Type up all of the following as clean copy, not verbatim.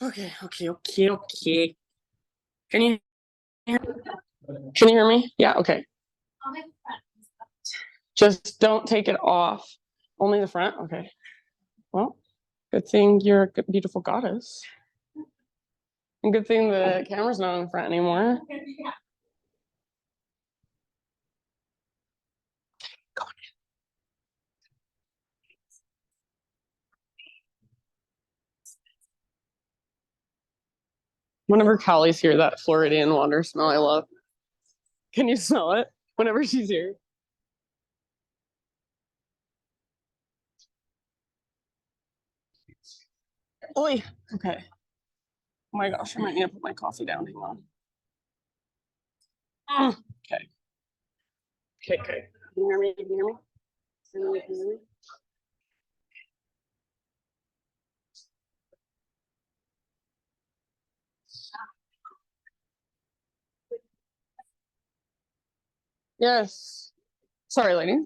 Okay. Can you hear Can you hear me? Yeah, okay. Just don't take it off. Only the front? Okay. Well, good thing you're a beautiful goddess. And good thing the camera's not in the front anymore. Whenever Callie's here, that Floridian water smell I love. Can you smell it whenever she's here? Oi. Okay. Oh my gosh, I might need to put my coffee down. Hang on. Okay. Okay. Can you hear me? Can you hear me? Can you hear me? Yes. Sorry, lady.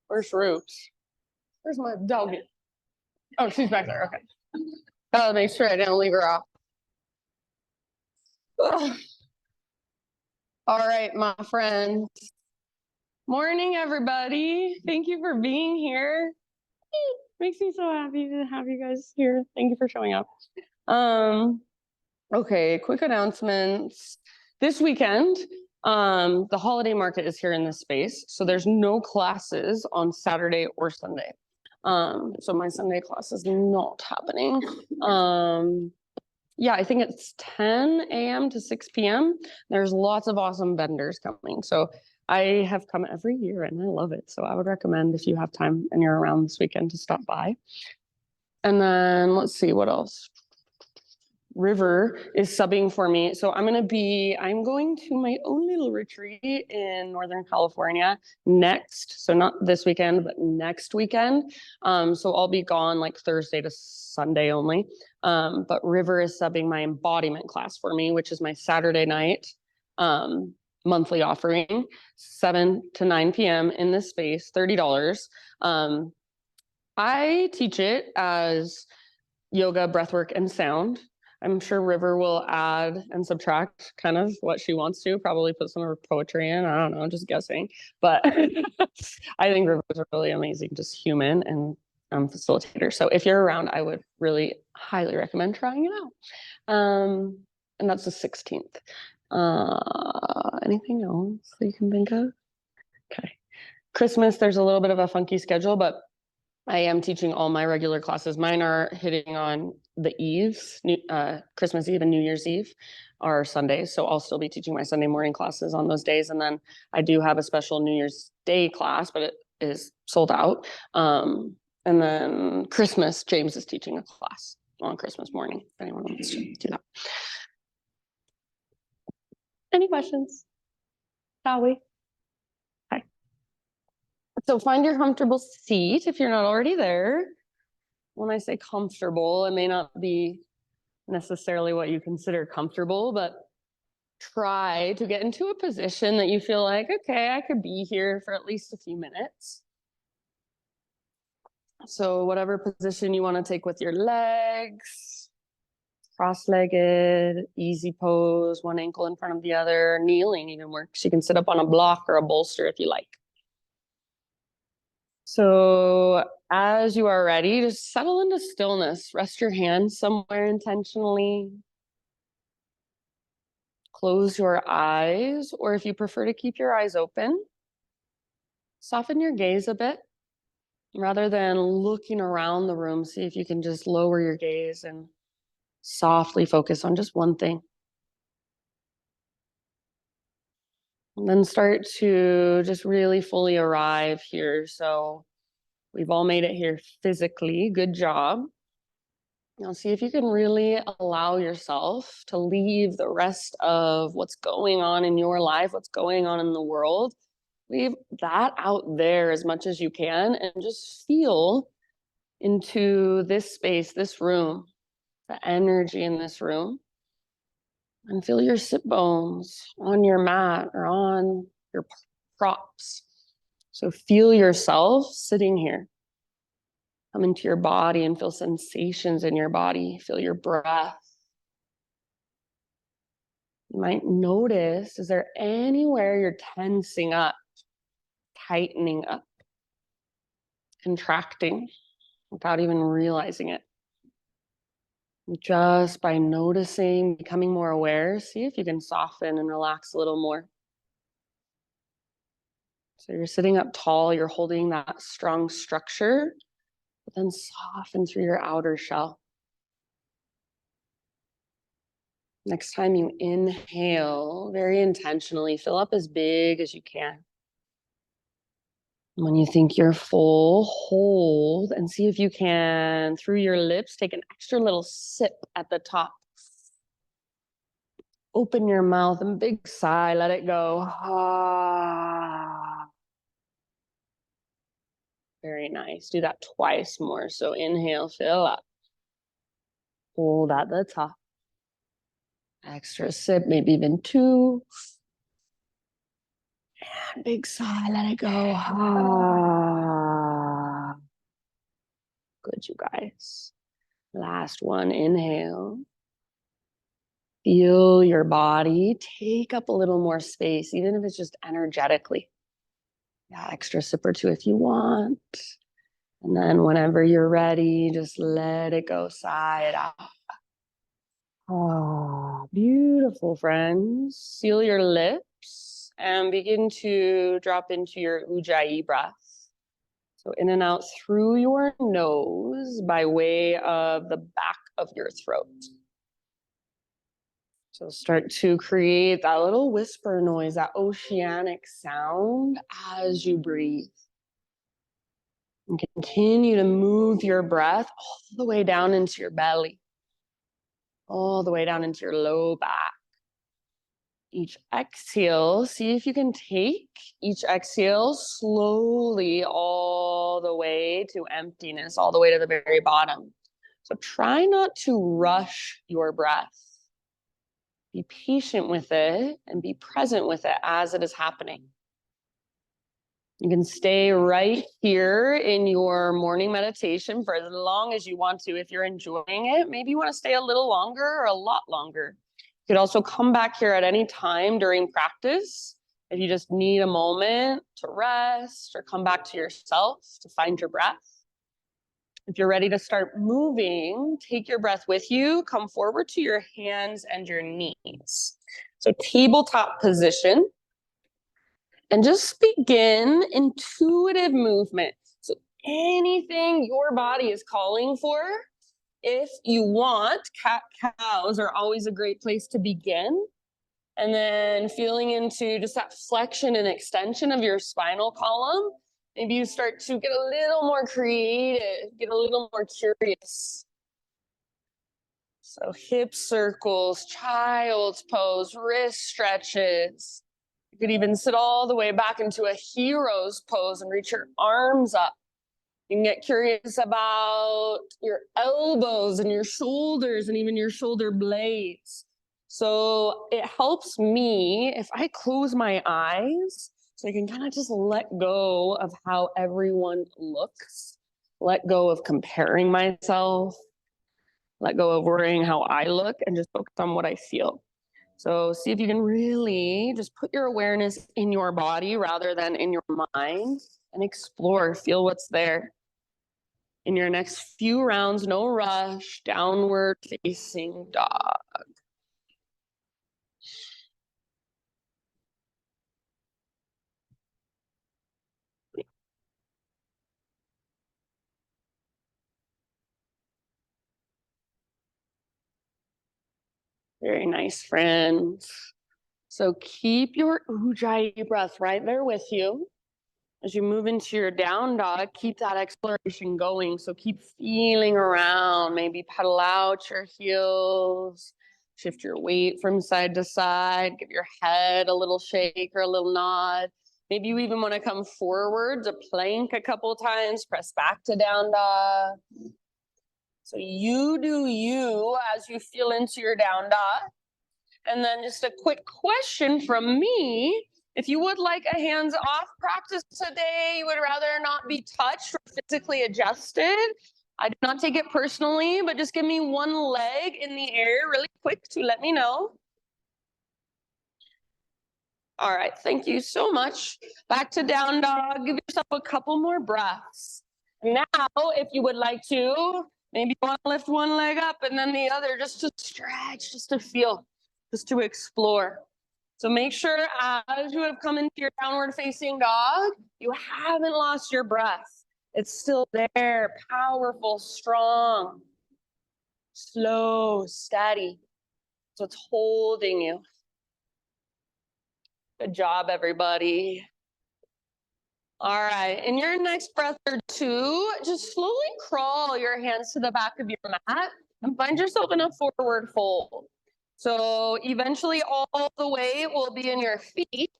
Where's Roots? Where's my dog? Oh, she's back there. Okay. Gotta make sure I didn't leave her off. Ugh. All right, my friend. Morning, everybody. Thank you for being here. Makes me so happy to have you guys here. Thank you for showing up. Okay, quick announcements. This weekend, the holiday market is here in this space, so there's no classes on Saturday or Sunday. So my Sunday class is not happening. Yeah, I think it's 10 a.m. to 6 p.m. There's lots of awesome vendors coming. So I have come every year and I love it. So I would recommend if you have time and you're around this weekend to stop by. And then let's see what else. River is subbing for me. So I'm going to my own little retreat in Northern California next. So not this weekend, but next weekend. So I'll be gone like Thursday to Sunday only. But River is subbing my embodiment class for me, which is my Saturday night monthly offering, 7 to 9 p.m. in this space, $30. I teach it as yoga, breathwork, and sound. I'm sure River will add and subtract kind of what she wants to, probably put some of her poetry in. I don't know, just guessing. But I think River is really amazing, just human and facilitator. So if you're around, I would really highly recommend trying it out. And that's the 16th. Anything else that you can think of? Okay. Christmas, there's a little bit of a funky schedule, but I am teaching all my regular classes. Mine are hitting on the eves, Christmas Eve and New Year's Eve are Sundays. So I'll still be teaching my Sunday morning classes on those days. And then I do have a special New Year's Day class, but it is sold out. And then Christmas, James is teaching a class on Christmas morning, if anyone wants to do that. Any questions? Shall we? Okay. So find your comfortable seat if you're not already there. When I say comfortable, it may not be necessarily what you consider comfortable, but try to get into a position that you feel like, okay, I could be here for at least a few minutes. So whatever position you want to take with your legs, cross-legged, easy pose, one ankle in front of the other, kneeling even works. You can sit up on a block or a bolster if you like. So as you are ready, just settle into stillness. Rest your hands somewhere intentionally. Close your eyes, or if you prefer to keep your eyes open, soften your gaze a bit. Rather than looking around the room, see if you can just lower your gaze and softly focus on just one thing. And then start to just really fully arrive here. So we've all made it here physically. Good job. Now see if you can really allow yourself to leave the rest of what's going on in your life, what's going on in the world. Leave that out there as much as you can and just feel into this space, this room, the energy in this room. And feel your sit bones on your mat or on your props. So feel yourself sitting here. Come into your body and feel sensations in your body. Feel your breath. You might notice, is there anywhere you're tensing up, tightening up, contracting without even realizing it? Just by noticing, becoming more aware, see if you can soften and relax a little more. So you're sitting up tall, you're holding that strong structure, but then soften through your outer shell. Next time you inhale, very intentionally, fill up as big as you can. When you think you're full, hold and see if you can, through your lips, take an extra little sip at the top. Open your mouth and big sigh, let it go. Ah. Very nice. Do that twice more. So inhale, fill up. Hold at the top. Extra sip, maybe even two. And big sigh, let it go. Ah. Good, you guys. Last one, inhale. Feel your body take up a little more space, even if it's just energetically. Yeah, extra sip or two if you want. And then whenever you're ready, just let it go, sigh it out. Oh, beautiful, friends. Seal your lips and begin to drop into your Ujjayi breath. So in and out through your nose by way of the back of your throat. So start to create that little whisper noise, that oceanic sound as you breathe. And continue to move your breath all the way down into your belly, all the way down into your low back. Each exhale, see if you can take each exhale slowly all the way to emptiness, all the way to the very bottom. So try not to rush your breath. Be patient with it and be present with it as it is happening. You can stay right here in your morning meditation for as long as you want to. If you're enjoying it, maybe you want to stay a little longer or a lot longer. You could also come back here at any time during practice if you just need a moment to rest or come back to yourself to find your breath. If you're ready to start moving, take your breath with you. Come forward to your hands and your knees. So tabletop position. And just begin intuitive movement. So anything your body is calling for, if you want, cat-cows are always a great place to begin. And then feeling into just that flexion and extension of your spinal column. Maybe you start to get a little more creative, get a little more curious. So hip circles, child's pose, wrist stretches. You could even sit all the way back into a hero's pose and reach your arms up. You can get curious about your elbows and your shoulders and even your shoulder blades. So it helps me if I close my eyes so I can kind of just let go of how everyone looks, let go of comparing myself, let go of worrying how I look, and just focus on what I feel. So see if you can really just put your awareness in your body rather than in your mind and explore, feel what's there. In your next few rounds, no rush, downward facing dog. Very nice, friends. So keep your Ujjayi breath right there with you. As you move into your down dog, keep that exploration going. So keep feeling around, maybe pedal out your heels, shift your weight from side to side, give your head a little shake or a little nod. Maybe you even want to come forward to plank a couple times, press back to down dog. So you do you as you feel into your down dog. And then just a quick question from me. If you would like a hands-off practice today, you would rather not be touched or physically adjusted, I do not take it personally, but just give me one leg in the air really quick to let me know. All right, thank you so much. Back to down dog. Give yourself a couple more breaths. Now, if you would like to, maybe you want to lift one leg up and then the other, just to stretch, just to feel, just to explore. So make sure as you have come into your downward facing dog, you haven't lost your breath. It's still there, powerful, strong, slow, steady. So it's holding you. Good job, everybody. All right, in your next breath or two, just slowly crawl your hands to the back of your mat and find yourself in a forward fold. So eventually all the weight will be in your feet.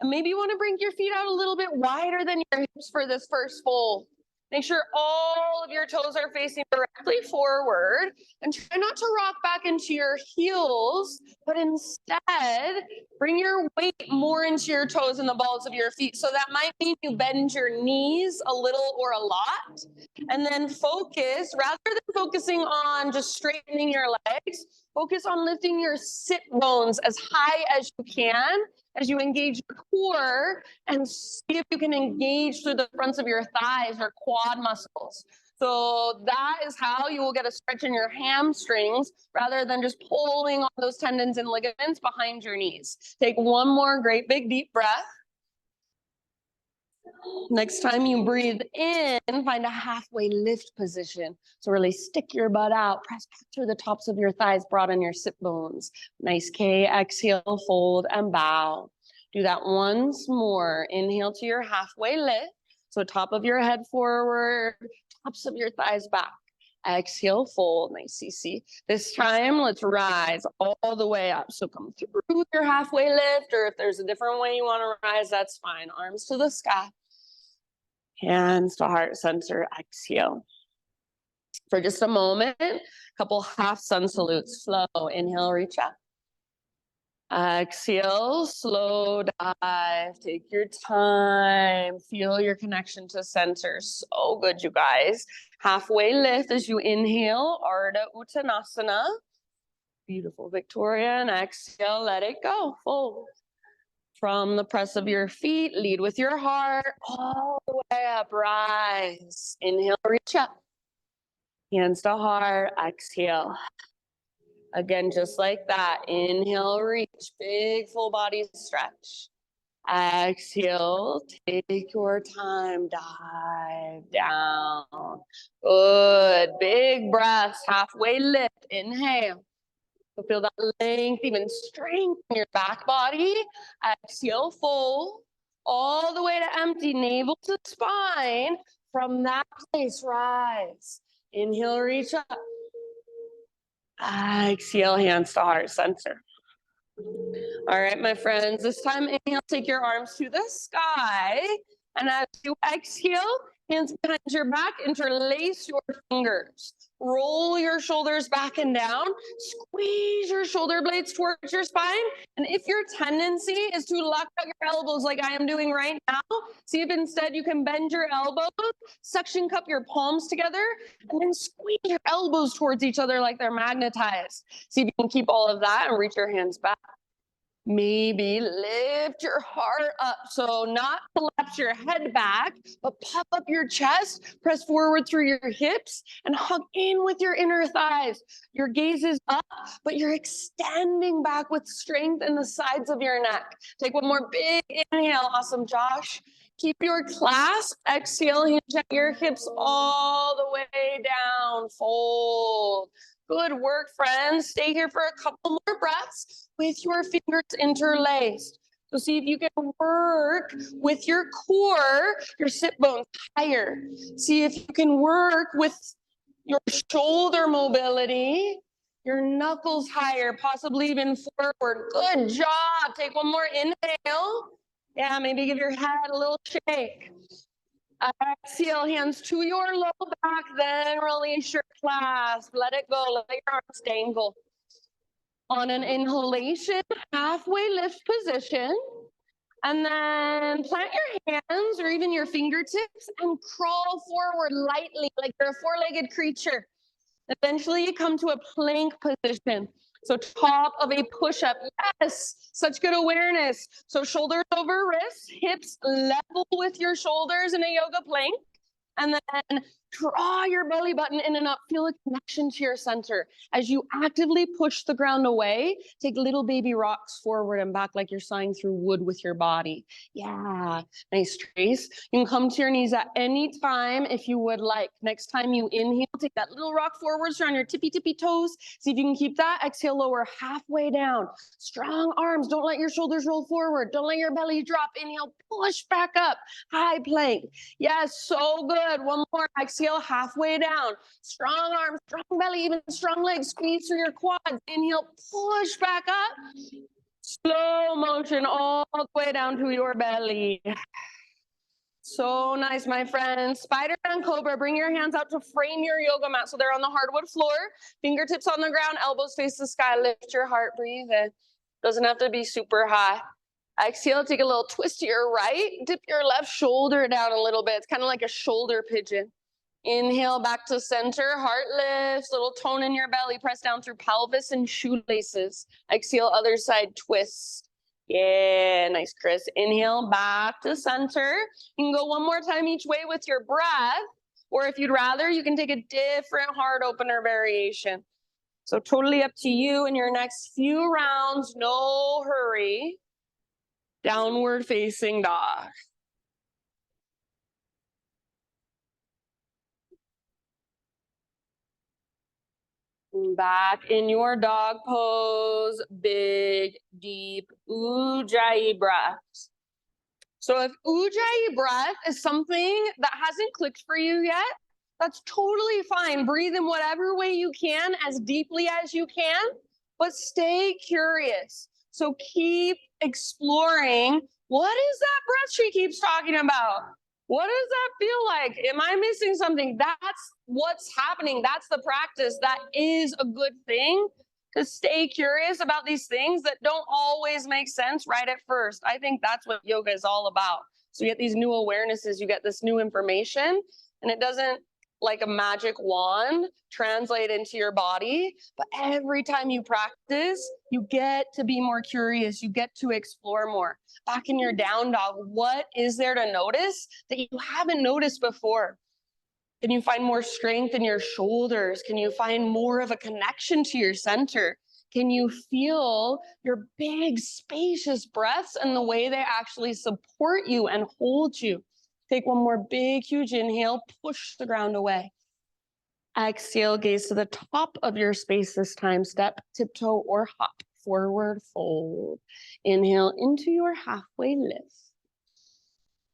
And maybe you want to bring your feet out a little bit wider than your hips for this first fold. Make sure all of your toes are facing directly forward and try not to rock back into your heels, but instead bring your weight more into your toes and the balls of your feet. So that might mean you bend your knees a little or a lot, and then focus, rather than focusing on just straightening your legs, focus on lifting your sit bones as high as you can as you engage your core, and see if you can engage through the fronts of your thighs or quad muscles. So that is how you will get a stretch in your hamstrings rather than just pulling on those tendons and ligaments behind your knees. Take one more great big deep breath. Next time you breathe in, find a halfway lift position. So really stick your butt out, press back through the tops of your thighs, broaden your sit bones. Nice K, exhale, fold and bow. Do that once more. Inhale to your halfway lift. So top of your head forward, tops of your thighs back. Exhale, fold, nice CC. This time, let's rise all the way up. So come through your halfway lift, or if there's a different way you want to rise, that's fine. Arms to the sky. Hands to heart center, exhale. For just a moment, a couple half sun salutes. Slow, inhale, reach up. Exhale, slow dive. Take your time. Feel your connection to center. So good, you guys. Halfway lift as you inhale, Ardha Uttanasana. Beautiful, Victoria. And exhale, let it go. Fold. From the press of your feet, lead with your heart, all the way up, rise. Inhale, reach up. Hands to heart, exhale. Again, just like that. Inhale, reach, big full body stretch. Exhale, take your time, dive down. Good, big breaths, halfway lift, inhale. So feel that length, even strength in your back body. Exhale, fold all the way to empty, navel to spine. From that place, rise. Inhale, reach up. Exhale, hands to heart center. All right, my friends, this time inhale, take your arms to the sky. And as you exhale, hands behind your back, interlace your fingers. Roll your shoulders back and down. Squeeze your shoulder blades towards your spine. And if your tendency is to lock out your elbows like I am doing right now, see if instead you can bend your elbows, suction cup your palms together, and then squeeze your elbows towards each other like they're magnetized. See if you can keep all of that and reach your hands back. Maybe lift your heart up. So not collapse your head back, but pop up your chest, press forward through your hips, and hug in with your inner thighs. Your gaze is up, but you're extending back with strength in the sides of your neck. Take one more big inhale. Awesome, Josh. Keep your clasp. Exhale, hinge at your hips all the way down. Fold. Good work, friends. Stay here for a couple more breaths with your fingers interlaced. So see if you can work with your core, your sit bones higher. See if you can work with your shoulder mobility, your knuckles higher, possibly even forward. Good job. Take one more inhale. Yeah, maybe give your head a little shake. Exhale, hands to your low back, then release your clasp. Let it go, let your arms dangle. On an inhalation, halfway lift position. And then plant your hands or even your fingertips and crawl forward lightly like you're a four-legged creature. Eventually you come to a plank position. So top of a push-up. Yes, such good awareness. So shoulders over wrists, hips level with your shoulders in a yoga plank. And then draw your belly button in and up. Feel a connection to your center. As you actively push the ground away, take little baby rocks forward and back like you're sawing through wood with your body. Yeah, nice, Trace. You can come to your knees at any time if you would like. Next time you inhale, take that little rock forwards on your tippy toes. See if you can keep that. Exhale, lower halfway down. Strong arms. Don't let your shoulders roll forward. Don't let your belly drop. Inhale, push back up. High plank. Yes, so good. One more. Exhale, halfway down. Strong arms, strong belly, even strong legs. Squeeze through your quads. Inhale, push back up. Slow motion all the way down to your belly. So nice, my friends. Spider and cobra, bring your hands out to frame your yoga mat so they're on the hardwood floor. Fingertips on the ground, elbows face the sky. Lift your heart, breathe in. Doesn't have to be super high. Exhale, take a little twist to your right. Dip your left shoulder down a little bit. It's kind of like a shoulder pigeon. Inhale back to center, heart lifts, little tone in your belly. Press down through pelvis and shoelaces. Exhale, other side, twist. Yeah, nice, Chris. Inhale back to center. You can go one more time each way with your breath. Or if you'd rather, you can take a different heart opener variation. So totally up to you in your next few rounds. No hurry. Downward facing dog. Back in your dog pose, big, deep Ujjayi breaths. So if Ujjayi breath is something that hasn't clicked for you yet, that's totally fine. Breathe in whatever way you can, as deeply as you can, but stay curious. So keep exploring. What is that breath she keeps talking about? What does that feel like? Am I missing something? That's what's happening. That's the practice. That is a good thing, to stay curious about these things that don't always make sense right at first. I think that's what yoga is all about. So you get these new awarenesses, you get this new information, and it doesn't, like a magic wand, translate into your body. But every time you practice, you get to be more curious. You get to explore more. Back in your down dog, what is there to notice that you haven't noticed before? Can you find more strength in your shoulders? Can you find more of a connection to your center? Can you feel your big, spacious breaths and the way they actually support you and hold you? Take one more big, huge inhale, push the ground away. Exhale, gaze to the top of your space this time. Step, tiptoe, or hop. Forward fold. Inhale into your halfway lift.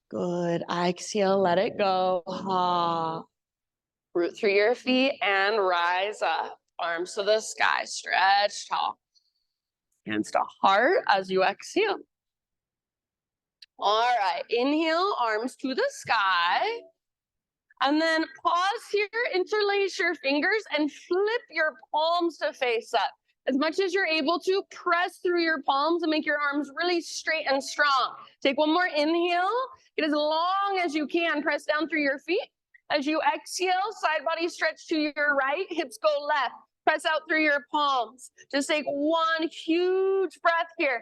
Good. Exhale, let it go. Root through your feet and rise up. Arms to the sky. Stretch tall. Hands to heart as you exhale. All right. Inhale, arms to the sky. And then pause here, interlace your fingers and flip your palms to face up. As much as you're able to, press through your palms and make your arms really straight and strong. Take one more inhale. Get as long as you can. Press down through your feet. As you exhale, side body stretch to your right, hips go left. Press out through your palms. Just take one huge breath here.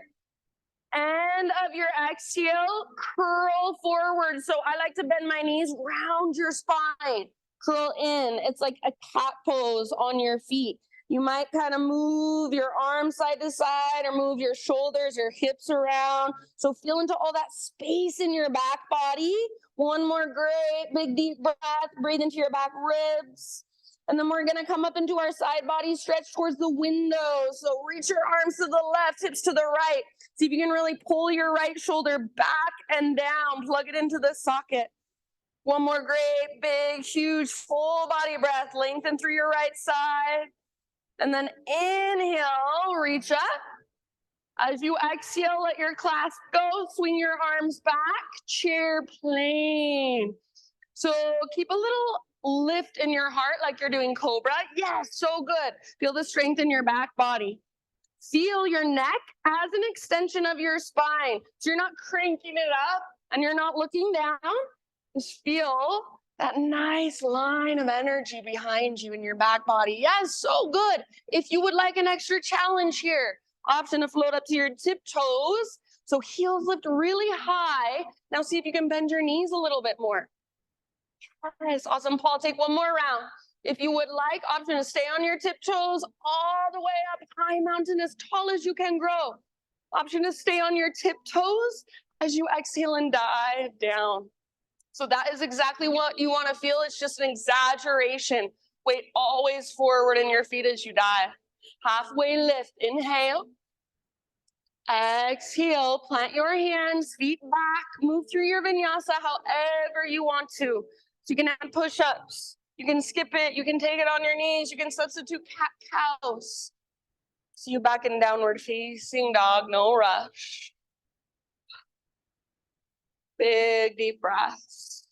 End of your exhale, curl forward. So I like to bend my knees, round your spine, curl in. It's like a cat pose on your feet. You might kind of move your arms side to side or move your shoulders, your hips around. So feel into all that space in your back body. One more great big deep breath. Breathe into your back ribs. And then we're gonna come up into our side body stretch towards the window. So reach your arms to the left, hips to the right. See if you can really pull your right shoulder back and down. Plug it into the socket. One more great, big, huge, full body breath. Lengthen through your right side. And then inhale, reach up. As you exhale, let your clasp go. Swing your arms back. Chair plane. So keep a little lift in your heart like you're doing cobra. Yes, so good. Feel the strength in your back body. Feel your neck as an extension of your spine. So you're not cranking it up and you're not looking down. Just feel that nice line of energy behind you in your back body. Yes, so good. If you would like an extra challenge here, option to float up to your tiptoes. So heels lift really high. Now see if you can bend your knees a little bit more. Yes, awesome. Paul, take one more round. If you would like, option to stay on your tiptoes all the way up high mountain as tall as you can grow. Option to stay on your tiptoes as you exhale and dive down. So that is exactly what you want to feel. It's just an exaggeration. Weight always forward in your feet as you dive. Halfway lift, inhale. Exhale, plant your hands, feet back, move through your vinyasa however you want to. So you can add push-ups, you can skip it, you can take it on your knees, you can substitute cat-cows. See you back in downward facing dog, no rush. Big deep breaths.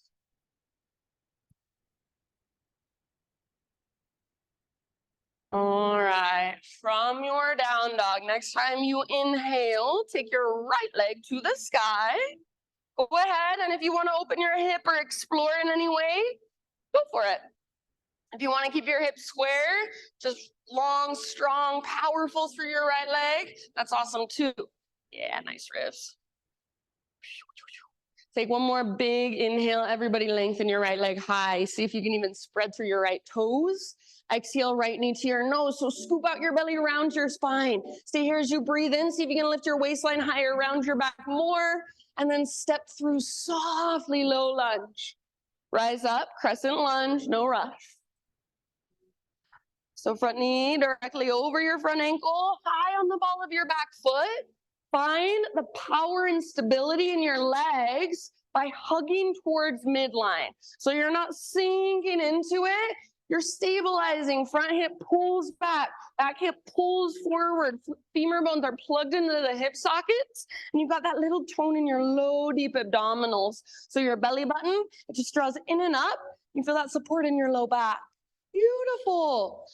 All right, from your down dog, next time you inhale, take your right leg to the sky. Go ahead, and if you want to open your hip or explore in any way, go for it. If you want to keep your hips square, just long, strong, powerful through your right leg, that's awesome too. Yeah, nice ribs. Take one more big inhale. Everybody lengthen your right leg high. See if you can even spread through your right toes. Exhale, right knee to your nose. So scoop out your belly around your spine. Stay here as you breathe in. See if you can lift your waistline higher around your back more. And then step through softly, low lunge. Rise up, crescent lunge, no rush. So front knee directly over your front ankle, high on the ball of your back foot. Find the power and stability in your legs by hugging towards midline. So you're not sinking into it, you're stabilizing. Front hip pulls back hip pulls forward. Femur bones are plugged into the hip sockets, and you've got that little tone in your low, deep abdominals. So your belly button, it just draws in and up. You feel that support in your low back. Beautiful.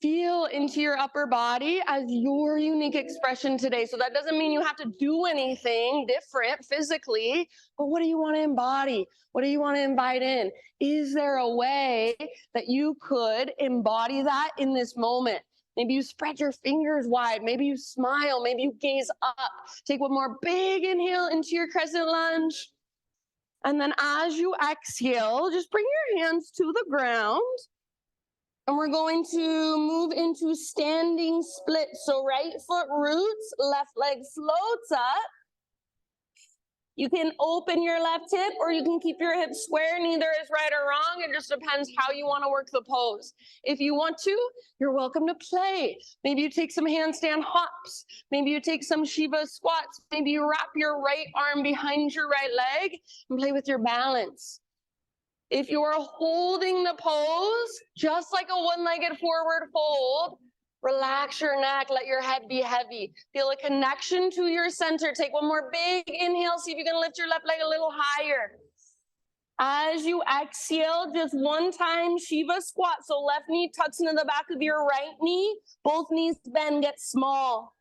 Feel into your upper body as your unique expression today. So that doesn't mean you have to do anything different physically, but what do you want to embody? What do you want to invite in? Is there a way that you could embody that in this moment? Maybe you spread your fingers wide. Maybe you smile. Maybe you gaze up. Take one more big inhale into your crescent lunge. And then as you exhale, just bring your hands to the ground. And we're going to move into standing split. So right foot roots, left leg floats up. You can open your left hip or you can keep your hips square. Neither is right or wrong. It just depends how you want to work the pose. If you want to, you're welcome to play. Maybe you take some handstand hops. Maybe you take some Shiva squats. Maybe you wrap your right arm behind your right leg and play with your balance. If you're holding the pose, just like a one-legged forward fold, relax your neck, let your head be heavy. Feel a connection to your center. Take one more big inhale. See if you can lift your left leg a little higher. As you exhale, just one time Shiva squat. So left knee tucks into the back of your right knee. Both knees bend, get small.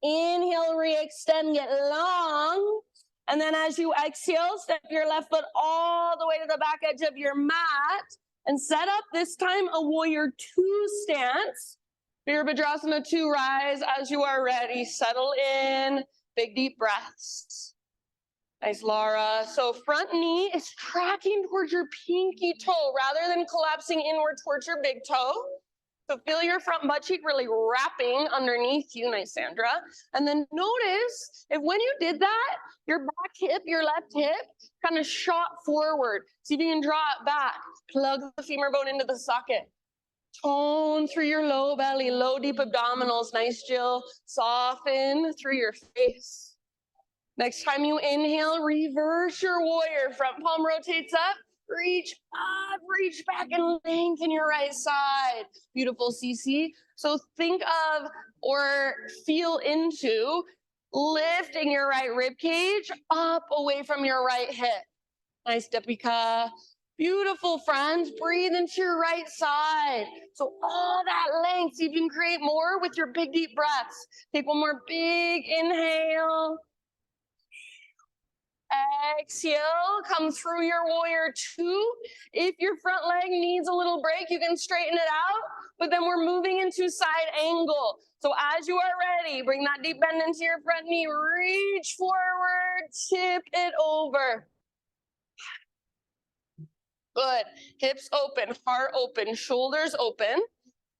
Inhale, re-extend, get long. And then as you exhale, step your left foot all the way to the back edge of your mat and set up this time a warrior two stance. Virabhadrasana 2, rise as you are ready. Settle in, big deep breaths. Nice, Laura. So front knee is tracking towards your pinky toe rather than collapsing inward towards your big toe. So feel your front butt cheek really wrapping underneath you. Nice, Sandra. And then notice if when you did that, your back hip, your left hip kind of shot forward. See if you can draw it back. Plug the femur bone into the socket. Tone through your low belly, low deep abdominals. Nice, Jill. Soften through your face. Next time you inhale, reverse your warrior. Front palm rotates up. Reach up, reach back, and lengthen your right side. Beautiful, Cece. So think of or feel into lifting your right rib cage up away from your right hip. Nice, Deepika. Beautiful, friends. Breathe into your right side. So all that length, you can create more with your big, deep breaths. Take one more big inhale. Exhale, come through your warrior two. If your front leg needs a little break, you can straighten it out, but then we're moving into side angle. So as you are ready, bring that deep bend into your front knee, reach forward, tip it over. Good. Hips open, heart open, shoulders open.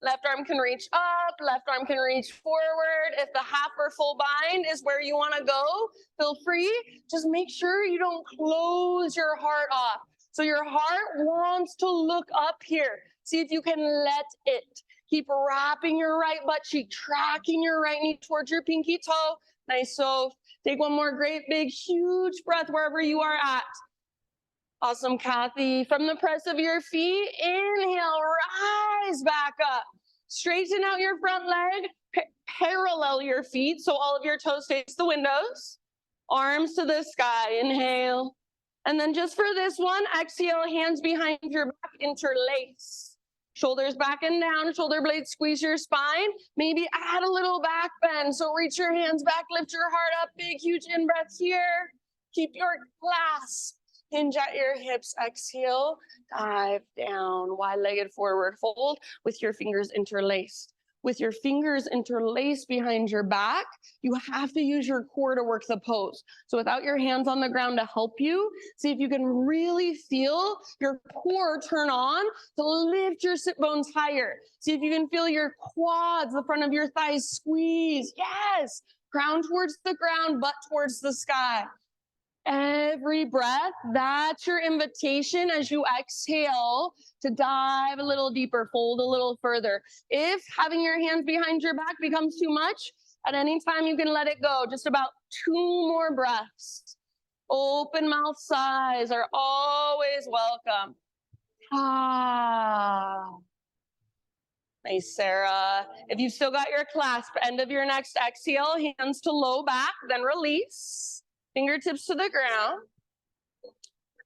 Left arm can reach up, left arm can reach forward. If the half or full bind is where you want to go, feel free. Just make sure you don't close your heart off. So your heart wants to look up here. See if you can let it. Keep wrapping your right butt cheek, tracking your right knee towards your pinky toe. Nice. So take one more great big huge breath wherever you are at. Awesome, Kathy. From the press of your feet, inhale, rise back up. Straighten out your front leg, parallel your feet so all of your toes face the windows. Arms to the sky, inhale. And then just for this one, exhale, hands behind your back, interlace. Shoulders back and down, shoulder blades squeeze your spine. Maybe add a little back bend. So reach your hands back, lift your heart up, big, huge in-breath here. Keep your clasp. Hinge at your hips, exhale, dive down, wide-legged forward fold with your fingers interlaced. With your fingers interlaced behind your back, you have to use your core to work the pose. So without your hands on the ground to help you, see if you can really feel your core turn on to lift your sit bones higher. See if you can feel your quads, the front of your thighs squeeze. Yes, crown towards the ground, butt towards the sky. Every breath, that's your invitation as you exhale to dive a little deeper, fold a little further. If having your hands behind your back becomes too much, at any time you can let it go. Just about 2 more breaths. Open mouth sighs are always welcome. Ah. Nice, Sarah. If you've still got your clasp, end of your next exhale, hands to low back, then release. Fingertips to the ground.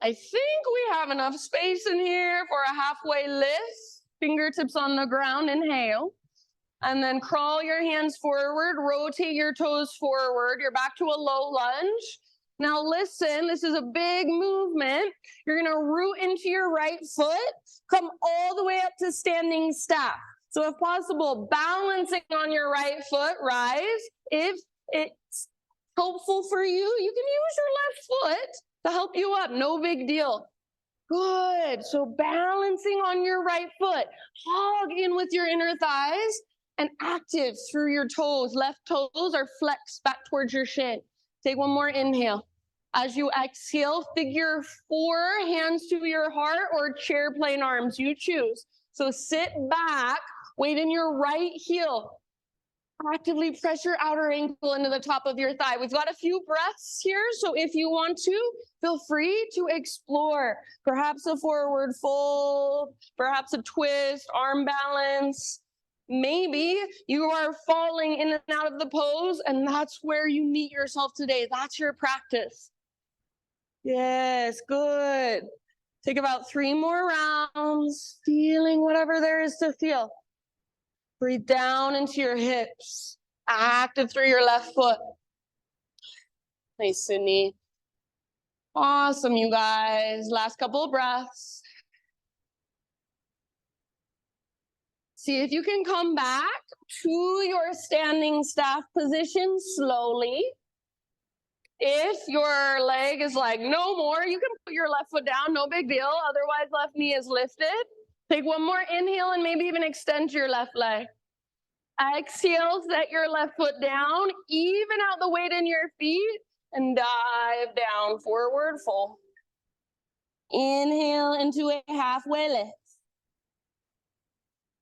I think we have enough space in here for a halfway lift. Fingertips on the ground, inhale. And then crawl your hands forward, rotate your toes forward. You're back to a low lunge. Now listen, this is a big movement. You're gonna root into your right foot, come all the way up to standing staff. So if possible, balancing on your right foot, rise. If it's helpful for you, you can use your left foot to help you up. No big deal. Good. So balancing on your right foot, hog in with your inner thighs and active through your toes. Left toes are flexed back towards your shin. Take one more inhale. As you exhale, figure 4, hands to your heart or chair plane arms, you choose. So sit back, weight in your right heel. Actively press your outer ankle into the top of your thigh. We've got a few breaths here, so if you want to, feel free to explore. Perhaps a forward fold, perhaps a twist, arm balance. Maybe you are falling in and out of the pose, and that's where you meet yourself today. That's your practice. Yes, good. Take about 3 more rounds, feeling whatever there is to feel. Breathe down into your hips, active through your left foot. Nice, Sydney. Awesome, you guys. Last couple of breaths. See if you can come back to your standing staff position slowly. If your leg is like, no more, you can put your left foot down, no big deal. Otherwise, left knee is lifted. Take one more inhale and maybe even extend your left leg. Exhale, set your left foot down, even out the weight in your feet, and dive down, forward fold. Inhale into a halfway lift.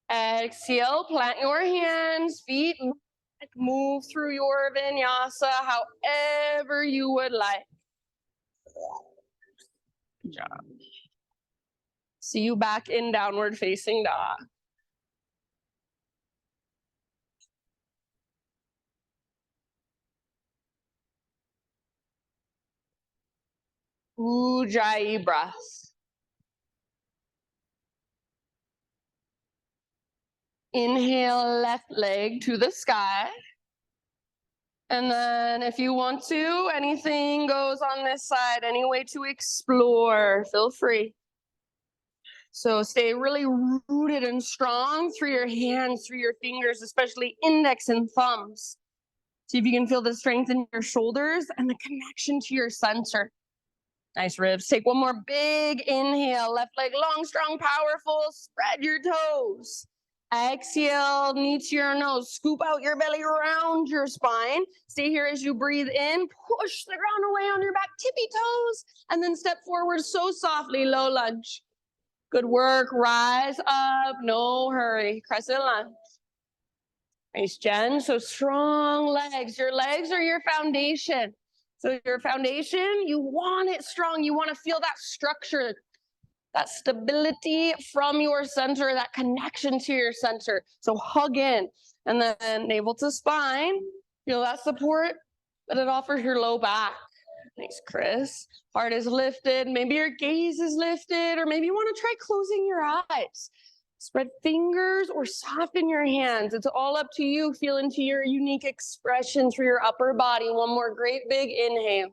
Exhale, plant your hands, feet back, move through your vinyasa however you would like. Good job. See you back in downward facing dog. Ujjayi breaths. Inhale, left leg to the sky. And then if you want to, anything goes on this side, any way to explore, feel free. So stay really rooted and strong through your hands, through your fingers, especially index and thumbs. See if you can feel the strength in your shoulders and the connection to your center. Nice ribs. Take one more big inhale. Left leg long, strong, powerful. Spread your toes. Exhale, knee to your nose. Scoop out your belly around your spine. Stay here as you breathe in. Push the ground away on your back, tippy toes. And then step forward so softly, low lunge. Good work. Rise up. No hurry. Crescent lunge. Nice, Jen. So strong legs. Your legs are your foundation. So your foundation, you want it strong. You want to feel that structure, that stability from your center, that connection to your center. So hug in, and then navel to spine. Feel that support that it offers your low back. Nice, Chris. Heart is lifted. Maybe your gaze is lifted, or maybe you want to try closing your eyes. Spread fingers or soften your hands. It's all up to you. Feel into your unique expression through your upper body. One more great big inhale.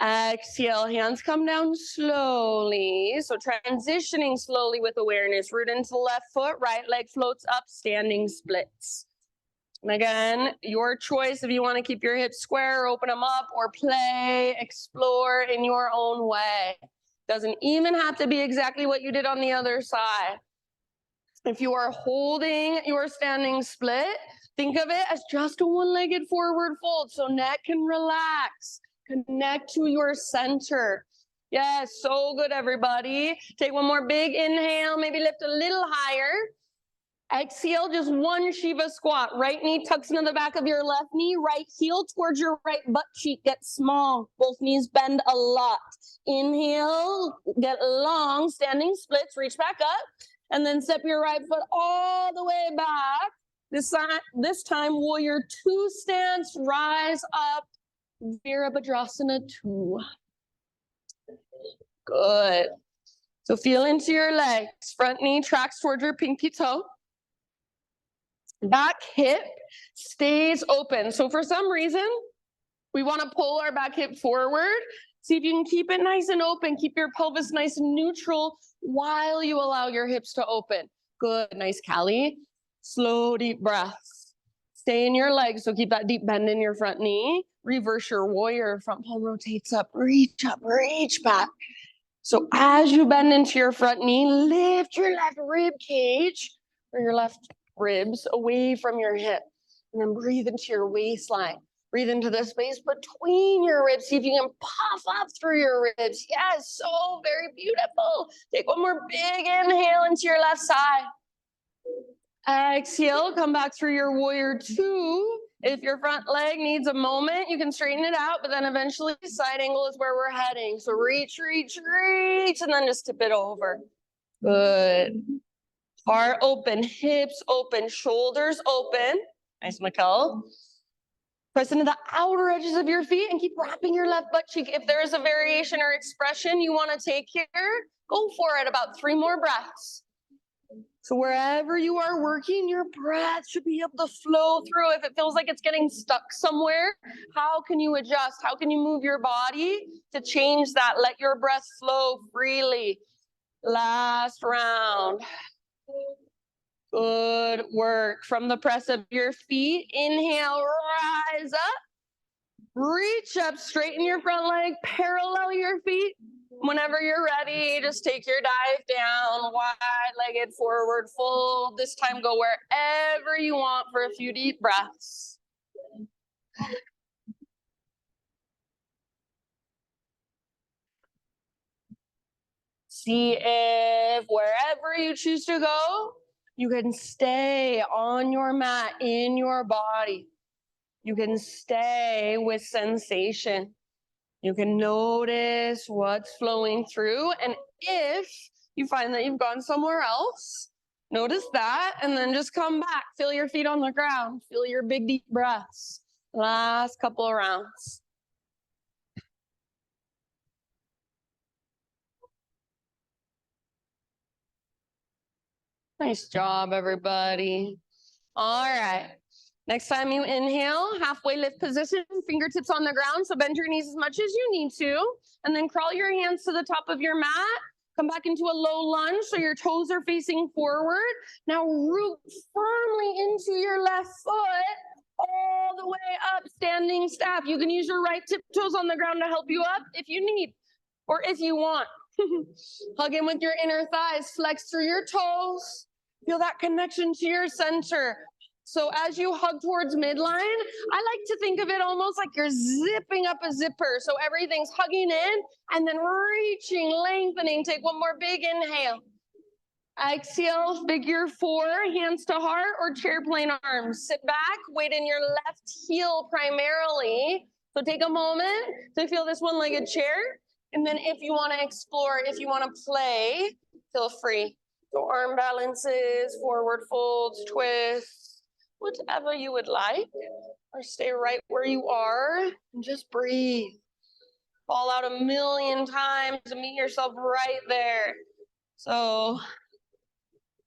Exhale, hands come down slowly. So transitioning slowly with awareness. Root into the left foot, right leg floats up, standing splits. And again, your choice if you want to keep your hips square, open them up, or play, explore in your own way. Doesn't even have to be exactly what you did on the other side. If you are holding your standing split, think of it as just a one-legged forward fold. So neck can relax. Connect to your center. Yes, so good, everybody. Take one more big inhale. Maybe lift a little higher. Exhale, just one Shiva squat. Right knee tucks into the back of your left knee. Right heel towards your right butt cheek. Get small. Both knees bend a lot. Inhale, get long. Standing splits. Reach back up. And then step your right foot all the way back. This time, warrior two stance, rise up, Virabhadrasana 2. Good. So feel into your legs. Front knee tracks towards your pinky toe. Back hip stays open. So for some reason, we want to pull our back hip forward. See if you can keep it nice and open. Keep your pelvis nice and neutral while you allow your hips to open. Good, nice, Callie. Slow, deep breaths. Stay in your legs, so keep that deep bend in your front knee. Reverse your warrior, front palm rotates up, reach back. So as you bend into your front knee, lift your left rib cage or your left ribs away from your hip. And then breathe into your waistline. Breathe into the space between your ribs. See if you can puff up through your ribs. Yes, so very beautiful. Take one more big inhale into your left side. Exhale, come back through your warrior 2. If your front leg needs a moment, you can straighten it out, but then eventually side angle is where we're heading. So reach, and then just tip it over. Good. Heart open, hips open, shoulders open. Nice, Mikkel. Press into the outer edges of your feet and keep wrapping your left butt cheek. If there is a variation or expression you want to take here, go for it. About 3 more breaths. So wherever you are working, your breath should be able to flow through. If it feels like it's getting stuck somewhere, how can you adjust? How can you move your body to change that? Let your breath flow freely. Last round. Good work. From the press of your feet, inhale, rise up. Reach up, straighten your front leg, parallel your feet. Whenever you're ready, just take your dive down, wide-legged forward fold. This time go wherever you want for a few deep breaths. See if wherever you choose to go, you can stay on your mat, in your body. You can stay with sensation. You can notice what's flowing through. And if you find that you've gone somewhere else, notice that, and then just come back. Feel your feet on the ground. Feel your big, deep breaths. Last couple of rounds. Nice job, everybody. All right. Next time you inhale, halfway lift position, fingertips on the ground. So bend your knees as much as you need to. And then crawl your hands to the top of your mat. Come back into a low lunge so your toes are facing forward. Now root firmly into your left foot all the way up, standing staff. You can use your right tiptoes on the ground to help you up if you need or if you want. Hug in with your inner thighs, flex through your toes. Feel that connection to your center. So as you hug towards midline, I like to think of it almost like you're zipping up a zipper. So everything's hugging in and then reaching, lengthening. Take one more big inhale. Exhale, figure 4, hands to heart or chair plane arms. Sit back, weight in your left heel primarily. So take a moment to feel this one-legged chair. And then if you want to explore, if you want to play, feel free. So arm balances, forward folds, twists, whatever you would like. Or stay right where you are and just breathe. Fall out a million times and meet yourself right there. So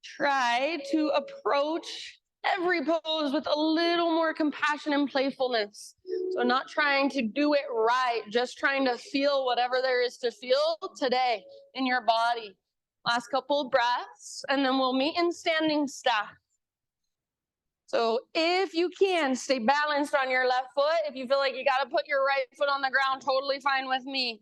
try to approach every pose with a little more compassion and playfulness. So not trying to do it right, just trying to feel whatever there is to feel today in your body. Last couple of breaths, and then we'll meet in standing staff. So if you can, stay balanced on your left foot. If you feel like you got to put your right foot on the ground, totally fine with me.